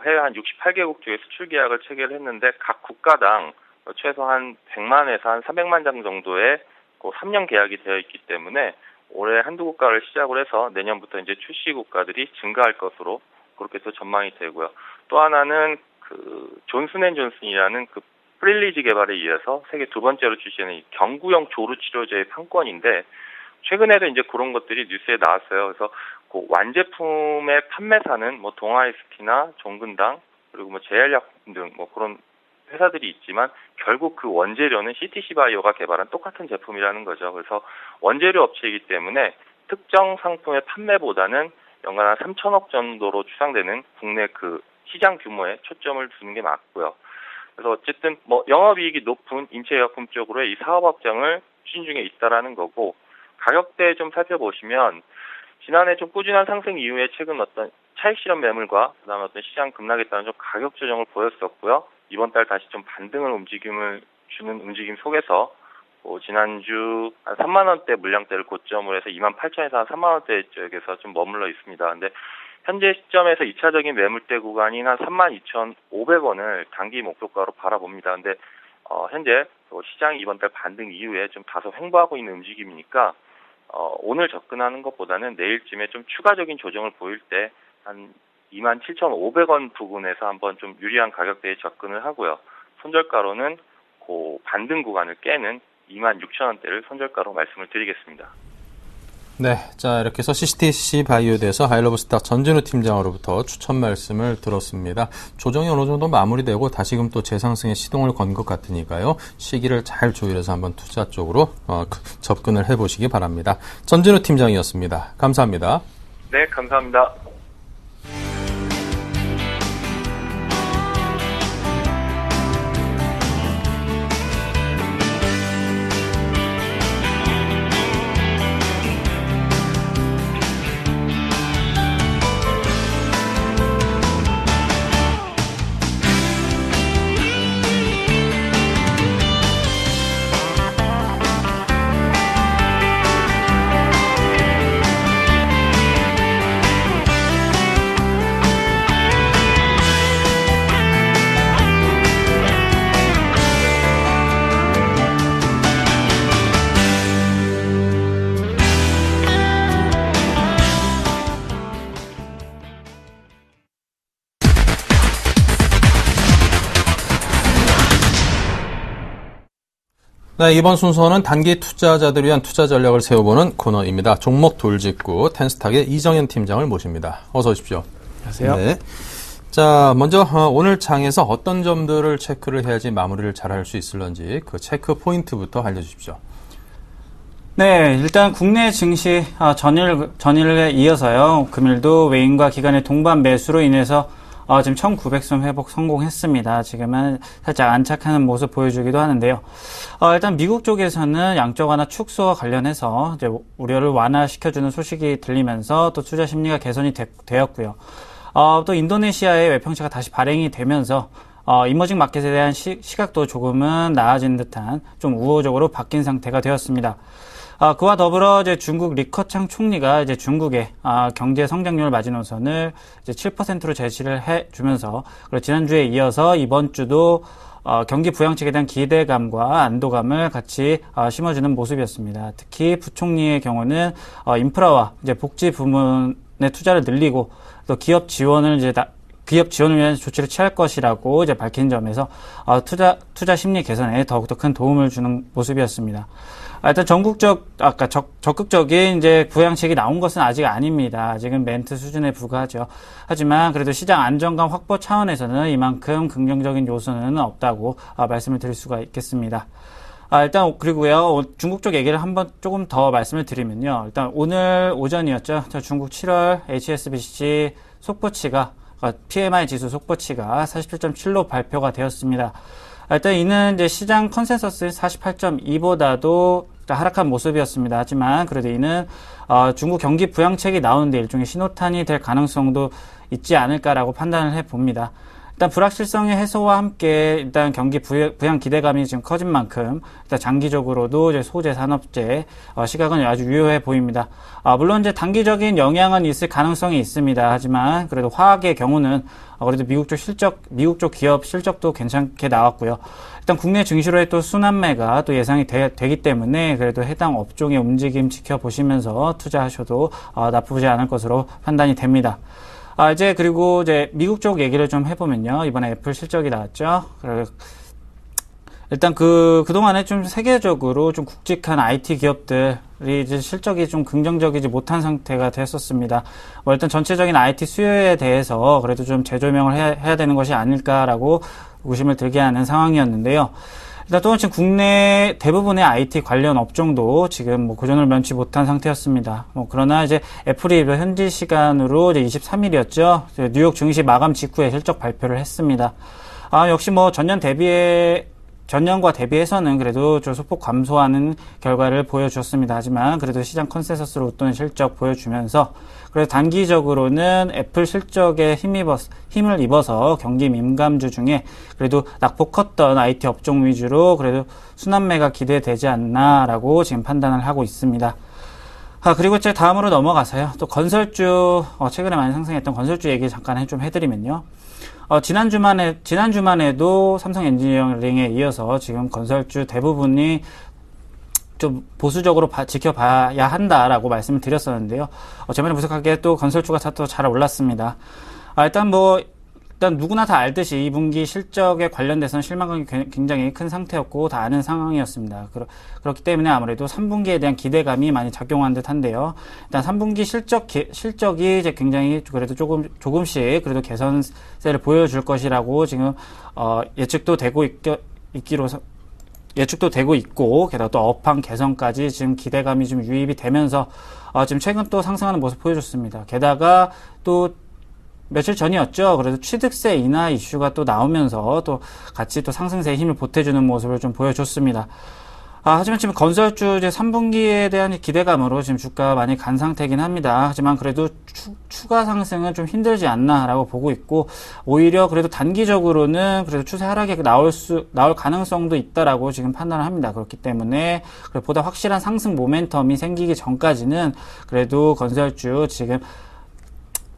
해외 한 68개국 중에 수출 계약을 체결을 했는데 각 국가당 최소 한 100만에서 한 300만 장 정도의 3년 계약이 되어 있기 때문에 올해 한두 국가를 시작으로 해서 내년부터 이제 출시 국가들이 증가할 것으로 그렇게 또 전망이 되고요. 또 하나는 존슨앤존슨이라는 프릴리즈 개발에 이어서 세계 두 번째로 출시하는 이 경구용 조루 치료제의 판권인데 최근에도 이제 그런 것들이 뉴스에 나왔어요. 그래서 완제품의 판매사는 동아이스키나 종근당 그리고 제약약품 등 그런 회사들이 있지만 결국 그 원재료는 CTC 바이오가 개발한 똑같은 제품이라는 거죠. 그래서 원재료 업체이기 때문에 특정 상품의 판매보다는 연간 한 3천억 정도로 추상되는 국내 시장 규모에 초점을 두는 게 맞고요. 그래서 어쨌든 영업이익이 높은 인체의약품 쪽으로의 이 사업 확장을 추진 중에 있다라는 거고 가격대 좀 살펴보시면 지난해 좀 꾸준한 상승 이후에 최근 어떤 차익 실현 매물과 그다음에 어떤 시장 급락에 따른 좀 가격 조정을 보였었고요. 이번 달 다시 좀 반등을 주는 움직임 속에서 지난주 한 3만 원대 물량대를 고점으로 해서 28,000에서 한 3만 원대 쪽에서 좀 머물러 있습니다. 근데 현재 시점에서 2차적인 매물대 구간인 한 32,500원을 단기 목표가로 바라봅니다. 근데 현재 시장이 이번 달 반등 이후에 좀 다소 횡보하고 있는 움직임이니까 오늘 접근하는 것보다는 내일쯤에 좀 추가적인 조정을 보일 때 한 27,500원 부근에서 한번 좀 유리한 가격대에 접근을 하고요. 손절가로는 반등 구간을 깨는 26,000원대를 손절가로 말씀을 드리겠습니다. 네, 자 이렇게 해서 CTC 바이오에 대해서 하이러브스탁 전진우 팀장으로부터 추천 말씀을 들었습니다. 조정이 어느 정도 마무리되고 다시금 또 재상승에 시동을 건 것 같으니까요. 시기를 잘 조율해서 한번 투자 쪽으로 접근을 해보시기 바랍니다. 전진우 팀장이었습니다. 감사합니다. 네, 감사합니다. 네, 이번 순서는 단기 투자자들을 위한 투자 전략을 세워보는 코너입니다. 종목 돌직구 텐스탁의 이정현 팀장을 모십니다. 어서 오십시오. 안녕하세요. 네. 자, 먼저 오늘 장에서 어떤 점들을 체크를 해야지 마무리를 잘할 수 있을런지 그 체크 포인트부터 알려주십시오. 네, 일단 국내 증시 전일에 이어서요. 금일도 외인과 기관의 동반 매수로 인해서 지금 1900선 회복 성공했습니다. 지금은 살짝 안착하는 모습 보여주기도 하는데요. 일단 미국 쪽에서는 양적 완화 축소와 관련해서 이제 우려를 완화시켜주는 소식이 들리면서 또 투자 심리가 개선이 되었고요. 또 인도네시아의 외평치가 다시 발행이 되면서 이머징 마켓에 대한 시각도 조금은 나아진 듯한 좀 우호적으로 바뀐 상태가 되었습니다. 그와 더불어 이제 중국 리커창 총리가 이제 중국의 경제 성장률 마지노선을 이제 7%로 제시를 해주면서 그리고 지난주에 이어서 이번 주도 경기 부양책에 대한 기대감과 안도감을 같이 심어주는 모습이었습니다. 특히 부총리의 경우는 인프라와 이제 복지 부문의 투자를 늘리고 또 기업 지원을 위한 조치를 취할 것이라고 이제 밝힌 점에서 투자 심리 개선에 더욱더 큰 도움을 주는 모습이었습니다. 일단 적극적인 이제 부양책이 나온 것은 아직 아닙니다. 아직은 멘트 수준에 불과하죠. 하지만 그래도 시장 안정감 확보 차원에서는 이만큼 긍정적인 요소는 없다고 말씀을 드릴 수가 있겠습니다. 일단 그리고요 중국 쪽 얘기를 한번 조금 더 말씀을 드리면요. 일단 오늘 오전이었죠. 중국 7월 HSBC 속보치가 PMI 지수 속보치가 47.7로 발표가 되었습니다. 일단 이는 이제 시장 컨센서스 48.2보다도 하락한 모습이었습니다. 하지만 그래도 이는 중국 경기 부양책이 나오는데 일종의 신호탄이 될 가능성도 있지 않을까라고 판단을 해봅니다. 일단 불확실성의 해소와 함께 일단 경기 부양 기대감이 지금 커진 만큼 일단 장기적으로도 이제 소재 산업재 시각은 아주 유효해 보입니다. 물론 이제 단기적인 영향은 있을 가능성이 있습니다. 하지만 그래도 화학의 경우는 그래도 미국 쪽 기업 실적도 괜찮게 나왔고요. 일단 국내 증시로의 또 순환매가 또 예상이 되기 때문에 그래도 해당 업종의 움직임 지켜보시면서 투자하셔도 나쁘지 않을 것으로 판단이 됩니다. 이제 그리고 이제 미국 쪽 얘기를 좀 해보면요. 이번에 애플 실적이 나왔죠. 일단 그동안에 좀 세계적으로 좀 굵직한 IT 기업들이 이제 실적이 좀 긍정적이지 못한 상태가 됐었습니다. 일단 전체적인 IT 수요에 대해서 그래도 좀 재조명을 해야 되는 것이 아닐까라고 의심을 들게 하는 상황이었는데요. 일단 또한 지금 국내 대부분의 IT 관련 업종도 지금 고전을 면치 못한 상태였습니다. 그러나 이제 애플이 현지 시간으로 이제 23일이었죠. 뉴욕 증시 마감 직후에 실적 발표를 했습니다. 역시 전년과 대비해서는 그래도 좀 소폭 감소하는 결과를 보여주었습니다. 하지만 그래도 시장 컨센서스로 웃도는 실적 보여주면서 그래도 단기적으로는 애플 실적에 힘을 입어서 경기 민감주 중에 그래도 낙폭 컸던 IT 업종 위주로 그래도 순환매가 기대되지 않나라고 지금 판단을 하고 있습니다. 그리고 이제 다음으로 넘어가서요. 또 건설주, 최근에 많이 상승했던 건설주 얘기 잠깐 좀 해드리면요. 지난주만 해도 삼성 엔지니어링에 이어서 지금 건설주 대부분이 좀 보수적으로 지켜봐야 한다라고 말씀을 드렸었는데요. 저번에 분석하기에 또 건설주가 또 잘 올랐습니다. 일단 누구나 다 알듯이 2분기 실적에 관련돼서는 실망감이 굉장히 큰 상태였고 다 아는 상황이었습니다. 그렇기 때문에 아무래도 3분기에 대한 기대감이 많이 작용한 듯한데요. 일단 3분기 실적이 이제 굉장히 그래도 조금씩 그래도 개선세를 보여줄 것이라고 지금 예측도 되고 있고 게다가 또 업황 개선까지 지금 기대감이 좀 유입이 되면서 지금 최근 또 상승하는 모습 보여줬습니다. 게다가 또 며칠 전이었죠. 그래서 취득세 인하 이슈가 또 나오면서 또 같이 또 상승세에 힘을 보태주는 모습을 좀 보여줬습니다. 하지만 지금 건설주 이제 3분기에 대한 기대감으로 지금 주가가 많이 간 상태긴 합니다. 하지만 그래도 추가 상승은 좀 힘들지 않나라고 보고 있고 오히려 그래도 단기적으로는 그래도 추세 하락이 나올 가능성도 있다라고 지금 판단을 합니다. 그렇기 때문에 보다 확실한 상승 모멘텀이 생기기 전까지는 그래도 건설주 지금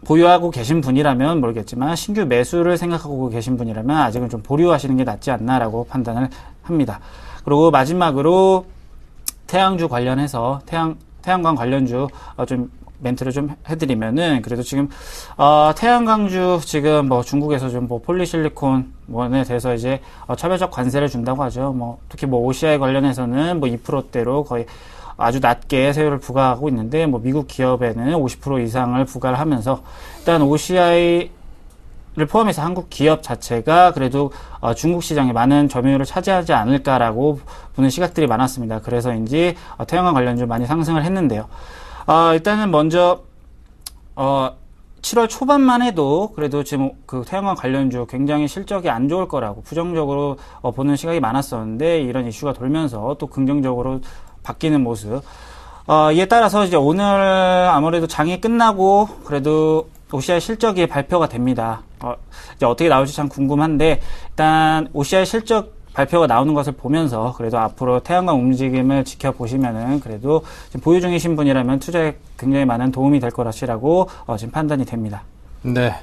보유하고 계신 분이라면 모르겠지만 신규 매수를 생각하고 계신 분이라면 아직은 좀 보류하시는 게 낫지 않나라고 판단을 합니다. 그리고 마지막으로 태양주 관련해서 태양광 관련주 좀 멘트를 좀 해드리면은 그래도 지금 태양광주 지금 중국에서 좀 폴리실리콘에 대해서 이제 차별적 관세를 준다고 하죠. 특히 OCI 관련해서는 2%대로 거의 아주 낮게 세율을 부과하고 있는데 미국 기업에는 50% 이상을 부과를 하면서 일단 OCI를 포함해서 한국 기업 자체가 그래도 중국 시장에 많은 점유율을 차지하지 않을까라고 보는 시각들이 많았습니다. 그래서인지 태양광 관련주 많이 상승을 했는데요. 일단은 먼저 7월 초반만 해도 그래도 지금 그 태양광 관련주 굉장히 실적이 안 좋을 거라고 부정적으로 보는 시각이 많았었는데 이런 이슈가 돌면서 또 긍정적으로 바뀌는 모습. 이에 따라서 이제 오늘 아무래도 장이 끝나고 그래도 OCI 실적이 발표가 됩니다. 이제 어떻게 나올지 참 궁금한데 일단 OCI 실적 발표가 나오는 것을 보면서 그래도 앞으로 태양광 움직임을 지켜보시면은 그래도 지금 보유 중이신 분이라면 투자에 굉장히 많은 도움이 될 것이라고 지금 판단이 됩니다. 네.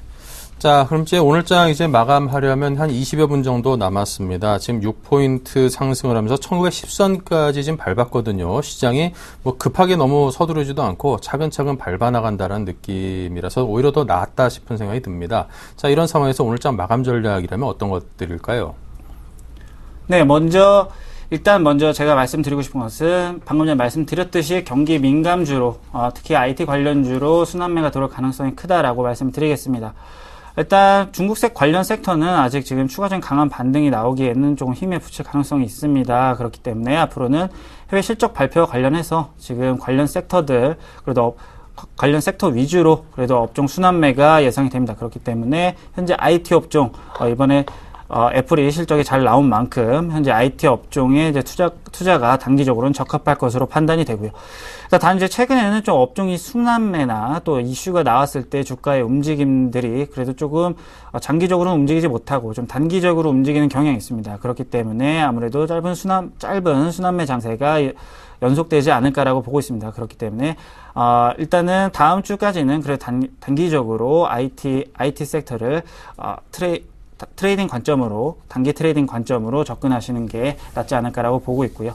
자, 그럼 이제 오늘장 이제 마감하려면 한 20여 분 정도 남았습니다. 지금 6포인트 상승을 하면서 1910선까지 지금 밟았거든요. 시장이 급하게 너무 서두르지도 않고 차근차근 밟아나간다는 느낌이라서 오히려 더 낫다 싶은 생각이 듭니다. 자, 이런 상황에서 오늘장 마감 전략이라면 어떤 것들일까요? 네, 먼저 제가 말씀드리고 싶은 것은 방금 전에 말씀드렸듯이 경기 민감주로 특히 IT 관련주로 순환매가 들어올 가능성이 크다라고 말씀드리겠습니다. 일단 중국색 관련 섹터는 아직 지금 추가적인 강한 반등이 나오기에는 조금 힘에 붙일 가능성이 있습니다. 그렇기 때문에 앞으로는 해외 실적 발표와 관련해서 지금 관련 섹터들 그래도 관련 섹터 위주로 그래도 업종 순환매가 예상이 됩니다. 그렇기 때문에 현재 IT 업종 이번에 애플이 실적이 잘 나온 만큼 현재 IT 업종의 이제 투자가 단기적으로는 적합할 것으로 판단이 되고요. 단 이제 최근에는 좀 업종이 순환매나 또 이슈가 나왔을 때 주가의 움직임들이 그래도 조금 장기적으로는 움직이지 못하고 좀 단기적으로 움직이는 경향이 있습니다. 그렇기 때문에 아무래도 짧은 순환매 장세가 연속되지 않을까라고 보고 있습니다. 그렇기 때문에 일단은 다음 주까지는 그래도 단기적으로 IT 섹터를 트레이딩 관점으로, 단기 트레이딩 관점으로 접근하시는 게 낫지 않을까라고 보고 있고요.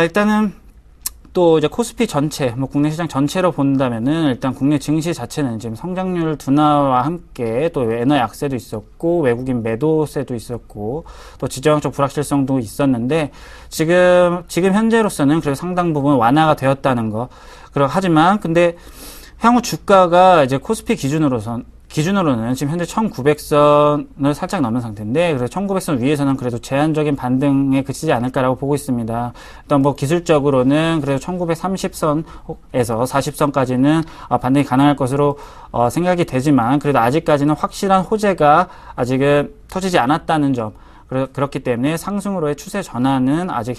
일단은 또 이제 코스피 전체, 국내 시장 전체로 본다면은 일단 국내 증시 자체는 지금 성장률 둔화와 함께 또 엔화 약세도 있었고 외국인 매도세도 있었고 또 지정학적 불확실성도 있었는데 지금 현재로서는 그래도 상당 부분 완화가 되었다는 거. 하지만 근데 향후 주가가 이제 코스피 기준으로는 지금 현재 1900선을 살짝 넘은 상태인데, 그래서 1900선 위에서는 그래도 제한적인 반등에 그치지 않을까라고 보고 있습니다. 일단 기술적으로는 그래도 1930선에서 40선까지는 반등이 가능할 것으로 생각이 되지만, 그래도 아직까지는 확실한 호재가 아직은 터지지 않았다는 점. 그렇기 때문에 상승으로의 추세 전환은 아직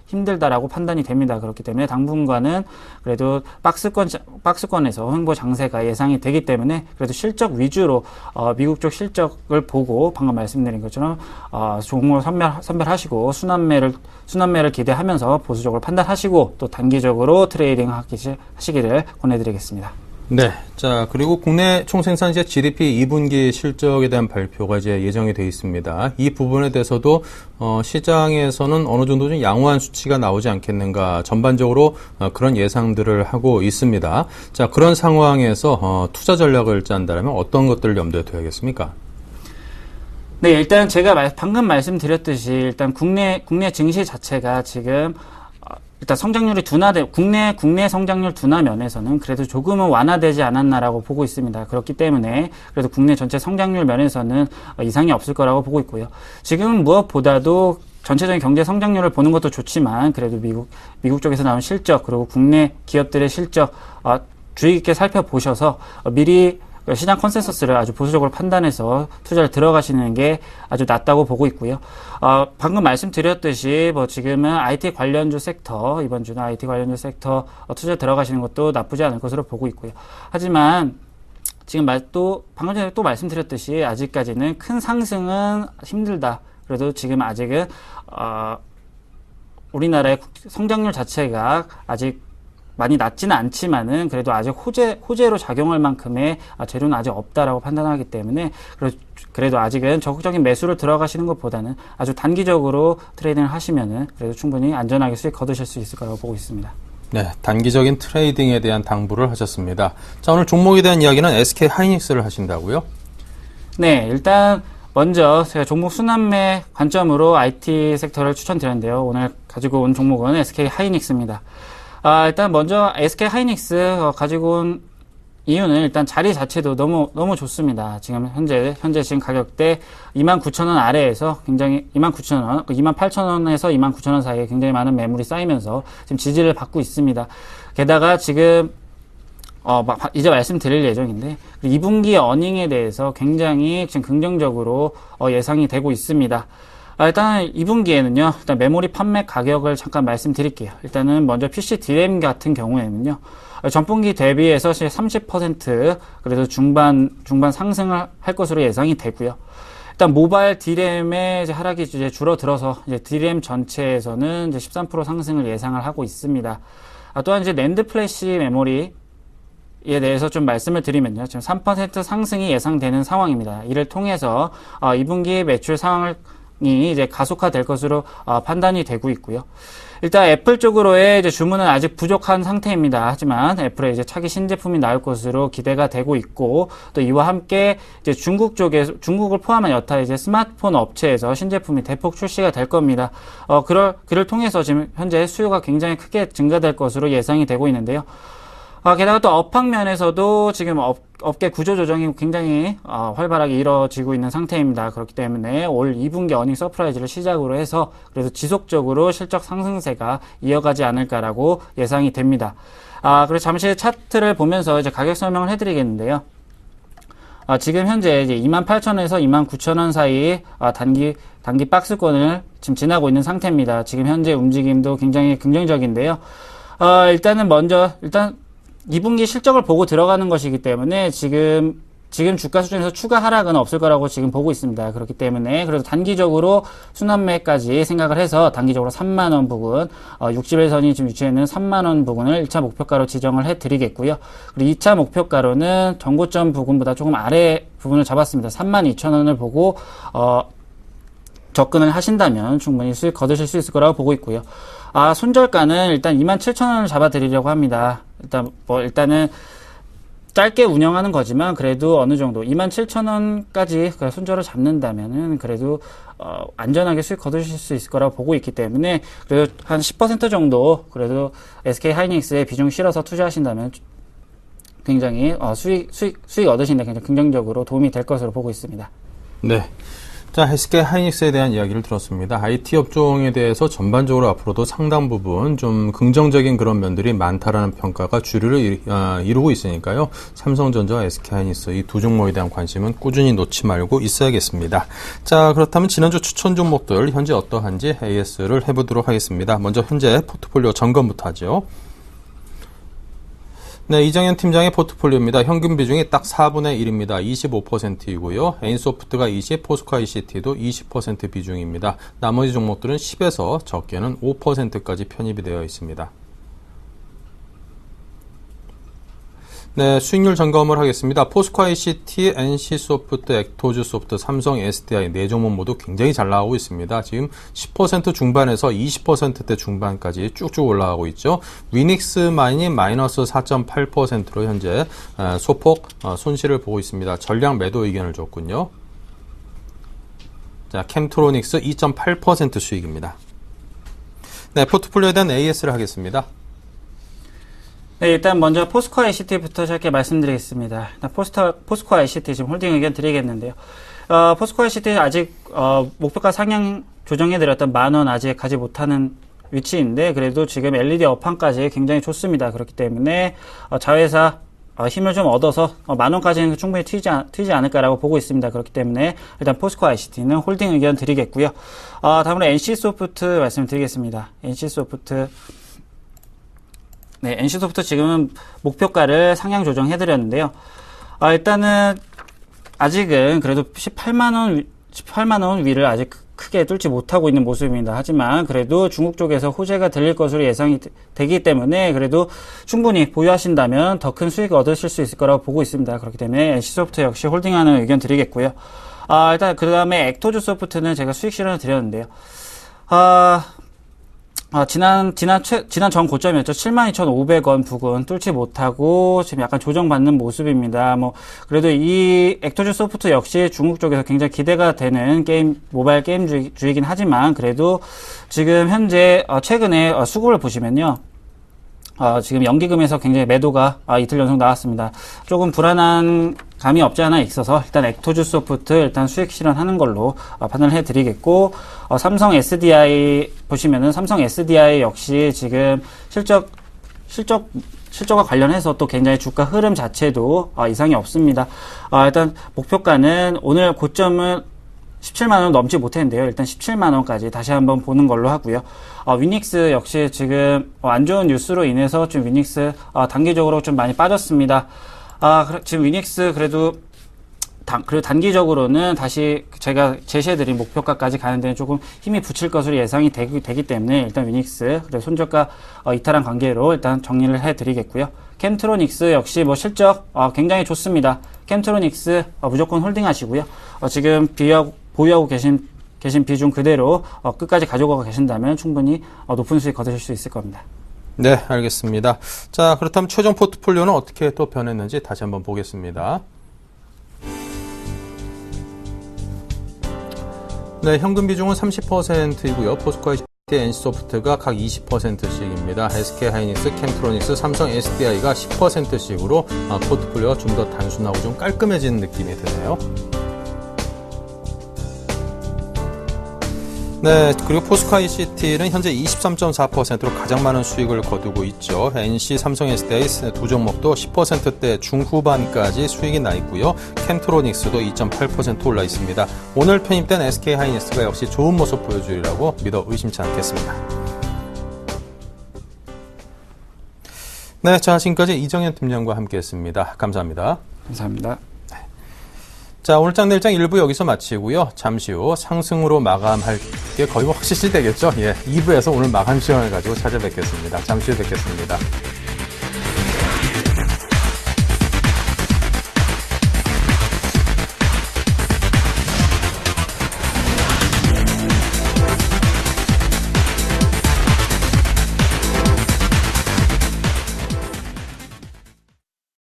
힘들다라고 판단이 됩니다. 그렇기 때문에 당분간은 그래도 박스권에서 횡보 장세가 예상이 되기 때문에 그래도 실적 위주로 미국 쪽 실적을 보고 방금 말씀드린 것처럼 종목을 선별하시고 순환매를 기대하면서 보수적으로 판단하시고 또 단기적으로 트레이딩 하시기를 권해드리겠습니다. 네. 자, 그리고 국내 총생산자 GDP 2분기 실적에 대한 발표가 이제 예정이 되어 있습니다. 이 부분에 대해서도 시장에서는 어느 정도 좀 양호한 수치가 나오지 않겠는가, 전반적으로 그런 예상들을 하고 있습니다. 자, 그런 상황에서 투자 전략을 짠다면 어떤 것들을 염두에 둬야겠습니까? 네, 일단 제가 방금 말씀드렸듯이 일단 국내 증시 자체가 지금 일단 성장률이 국내 성장률 둔화 면에서는 그래도 조금은 완화되지 않았나라고 보고 있습니다. 그렇기 때문에 그래도 국내 전체 성장률 면에서는 이상이 없을 거라고 보고 있고요. 지금은 무엇보다도 전체적인 경제 성장률을 보는 것도 좋지만 그래도 미국 쪽에서 나온 실적 그리고 국내 기업들의 실적 주의 깊게 살펴보셔서 미리 시장 컨센서스를 아주 보수적으로 판단해서 투자를 들어가시는 게 아주 낫다고 보고 있고요. 방금 말씀드렸듯이 지금은 IT 관련주 섹터, 이번 주는 IT 관련주 섹터 투자 들어가시는 것도 나쁘지 않을 것으로 보고 있고요. 하지만 지금 방금 전에 또 말씀드렸듯이 아직까지는 큰 상승은 힘들다. 그래도 지금 아직은 우리나라의 성장률 자체가 아직 많이 낮지는 않지만은 그래도 아직 호재로 작용할 만큼의 재료는 아직 없다라고 판단하기 때문에 그래도 아직은 적극적인 매수를 들어가시는 것보다는 아주 단기적으로 트레이딩을 하시면은 그래도 충분히 안전하게 수익 거두실 수 있을 거라고 보고 있습니다. 네, 단기적인 트레이딩에 대한 당부를 하셨습니다. 자, 오늘 종목에 대한 이야기는 SK 하이닉스를 하신다고요? 네, 일단 먼저 제가 종목 순환매 관점으로 IT 섹터를 추천드렸는데요. 오늘 가지고 온 종목은 SK 하이닉스입니다. 일단 먼저 SK 하이닉스 가지고 온 이유는 일단 자리 자체도 너무 좋습니다. 지금 현재 지금 가격대 29,000원 아래에서 굉장히 29,000원, 28,000원에서 29,000원 사이에 굉장히 많은 매물이 쌓이면서 지금 지지를 받고 있습니다. 게다가 지금 이제 말씀드릴 예정인데 2분기 어닝에 대해서 굉장히 지금 긍정적으로 예상이 되고 있습니다. 일단 2분기에는요, 일단 메모리 판매 가격을 잠깐 말씀드릴게요. 일단은 먼저 PC DRAM 같은 경우에는요, 전분기 대비해서 30% 그래도 중반 상승을 할 것으로 예상이 되고요. 일단 모바일 DRAM의 하락이 이제 줄어들어서 이제 DRAM 전체에서는 이제 13% 상승을 예상을 하고 있습니다. 또한 이제 낸드 플래시 메모리에 대해서 좀 말씀을 드리면요, 지금 3% 상승이 예상되는 상황입니다. 이를 통해서 2분기 매출 상황을 이제 가속화될 것으로 판단이 되고 있고요. 일단 애플 쪽으로의 이제 주문은 아직 부족한 상태입니다. 하지만 애플의 이제 차기 신제품이 나올 것으로 기대가 되고 있고, 또 이와 함께 이제 중국을 포함한 여타 이제 스마트폰 업체에서 신제품이 대폭 출시가 될 겁니다. 그를 통해서 지금 현재 수요가 굉장히 크게 증가될 것으로 예상이 되고 있는데요. 게다가 또 업황 면에서도 지금 업계 구조 조정이 굉장히 활발하게 이루어지고 있는 상태입니다. 그렇기 때문에 올 2분기 어닝 서프라이즈를 시작으로 해서 그래서 지속적으로 실적 상승세가 이어가지 않을까라고 예상이 됩니다. 그래서 잠시 차트를 보면서 이제 가격 설명을 해드리겠는데요. 지금 현재 이제 28,000원에서 29,000원 사이 단기 박스권을 지금 지나고 있는 상태입니다. 지금 현재 움직임도 굉장히 긍정적인데요. 일단 2분기 실적을 보고 들어가는 것이기 때문에 지금 주가 수준에서 추가 하락은 없을 거라고 지금 보고 있습니다. 그렇기 때문에 그래도 단기적으로 순환매까지 생각을 해서 단기적으로 3만원 부근, 60일선이 지금 위치해 있는 3만원 부근을 1차 목표가로 지정을 해 드리겠고요. 그리고 2차 목표가로는 전고점 부근보다 조금 아래 부분을 잡았습니다. 32,000원을 보고, 접근을 하신다면 충분히 수익 거두실 수 있을 거라고 보고 있고요. 손절가는 일단 27,000원을 잡아 드리려고 합니다. 일단은 짧게 운영하는 거지만 그래도 어느 정도 27,000원까지 손절을 잡는다면은 그래도 안전하게 수익 거두실 수 있을 거라고 보고 있기 때문에 그래도 한 10% 정도 그래도 SK 하이닉스에 비중 실어서 투자하신다면 굉장히 수익 얻으시는데 굉장히 긍정적으로 도움이 될 것으로 보고 있습니다. 네. 자, SK 하이닉스에 대한 이야기를 들었습니다. IT 업종에 대해서 전반적으로 앞으로도 상당 부분 좀 긍정적인 그런 면들이 많다라는 평가가 주류를 이루고 있으니까요. 삼성전자와 SK 하이닉스 이 두 종목에 대한 관심은 꾸준히 놓지 말고 있어야겠습니다. 자, 그렇다면 지난주 추천 종목들 현재 어떠한지 AS를 해보도록 하겠습니다. 먼저 현재 포트폴리오 점검부터 하죠. 네, 이정현 팀장의 포트폴리오입니다. 현금 비중이 딱 4분의 1입니다. 25%이고요. 에인소프트가 20, 포스코 ICT도 20% 비중입니다. 나머지 종목들은 10에서 적게는 5%까지 편입이 되어 있습니다. 네, 수익률 점검을 하겠습니다. 포스코 ICT, NC소프트, 액토즈소프트, 삼성 SDI 네 종목 모두 굉장히 잘 나가고 있습니다. 지금 10% 중반에서 20%대 중반까지 쭉쭉 올라가고 있죠. 위닉스만이 마이너스 4.8%로 현재 소폭 손실을 보고 있습니다. 전량 매도 의견을 줬군요. 자, 캠트로닉스 2.8% 수익입니다. 네, 포트폴리오에 대한 AS를 하겠습니다. 네, 일단 먼저 포스코 ICT부터 짧게 말씀드리겠습니다. 포스코 ICT 지금 홀딩 의견 드리겠는데요. 포스코 ICT 아직 목표가 상향 조정해드렸던 10,000원 아직 가지 못하는 위치인데 그래도 지금 LED 업황까지 굉장히 좋습니다. 그렇기 때문에 자회사 힘을 좀 얻어서 10,000원까지는 충분히 튀지 않을까라고 보고 있습니다. 그렇기 때문에 일단 포스코 ICT는 홀딩 의견 드리겠고요. 다음으로 NC소프트 말씀드리겠습니다. NC소프트 지금은 목표가를 상향 조정해드렸는데요. 일단은 아직은 그래도 18만원 위를 아직 크게 뚫지 못하고 있는 모습입니다. 하지만 그래도 중국 쪽에서 호재가 들릴 것으로 예상이 되기 때문에 그래도 충분히 보유하신다면 더 큰 수익을 얻으실 수 있을 거라고 보고 있습니다. 그렇기 때문에 NC소프트 역시 홀딩하는 의견 드리겠고요. 일단 그 다음에 액토즈소프트는 제가 수익 실현을 드렸는데요. 지난 전 고점이었죠. 72,500원 부근 뚫지 못하고 지금 약간 조정받는 모습입니다. 그래도 이 액토즈 소프트 역시 중국 쪽에서 굉장히 기대가 되는 모바일 게임주이긴 하지만 그래도 지금 현재 최근에 수급을 보시면요. 지금 연기금에서 굉장히 매도가 이틀 연속 나왔습니다. 조금 불안한 감이 없지 않아 있어서 일단 액토즈 소프트 일단 수익 실현하는 걸로 판단을 해드리겠고, 삼성 SDI 보시면은 삼성 SDI 역시 지금 실적과 관련해서 또 굉장히 주가 흐름 자체도 이상이 없습니다. 일단 목표가는 오늘 고점은 17만원 넘지 못했는데요. 일단 17만원까지 다시 한번 보는 걸로 하고요. 위닉스 역시 지금 안 좋은 뉴스로 인해서 좀 위닉스 단기적으로 좀 많이 빠졌습니다. 지금 위닉스 그래도 단기적으로는 다시 제가 제시해드린 목표가까지 가는 데는 조금 힘이 붙일 것으로 예상이 되기 때문에 일단 위닉스 그리고 손절가 이탈한 관계로 일단 정리를 해드리겠고요. 캠트로닉스 역시 실적 굉장히 좋습니다. 캠트로닉스 무조건 홀딩하시고요. 지금 보유하고 계신 비중 그대로 끝까지 가져가고 계신다면 충분히 높은 수익 거두실 수 있을 겁니다. 네, 알겠습니다. 자, 그렇다면 최종 포트폴리오는 어떻게 또 변했는지 다시 한번 보겠습니다. 네, 현금 비중은 30%이고요. 포스코 ICT, NC소프트가 각 20%씩입니다. SK 하이닉스, 캠트로닉스, 삼성 SDI가 10%씩으로 포트폴리오가 좀 더 단순하고 좀 깔끔해지는 느낌이 드네요. 네, 그리고 포스코 ICT는 현재 23.4%로 가장 많은 수익을 거두고 있죠. NC, 삼성, SDI 두 종목도 10%대 중후반까지 수익이 나 있고요. 캠트로닉스도 2.8% 올라 있습니다. 오늘 편입된 SK하이닉스가 역시 좋은 모습 보여주리라고 믿어 의심치 않겠습니다. 네, 자, 지금까지 이정현 팀장과 함께했습니다. 감사합니다. 감사합니다. 자, 오늘 장 내일장 1부 여기서 마치고요. 잠시 후 상승으로 마감할 게 거의 확실시 되겠죠. 예, 2부에서 오늘 마감 시간을 가지고 찾아뵙겠습니다. 잠시 후 뵙겠습니다.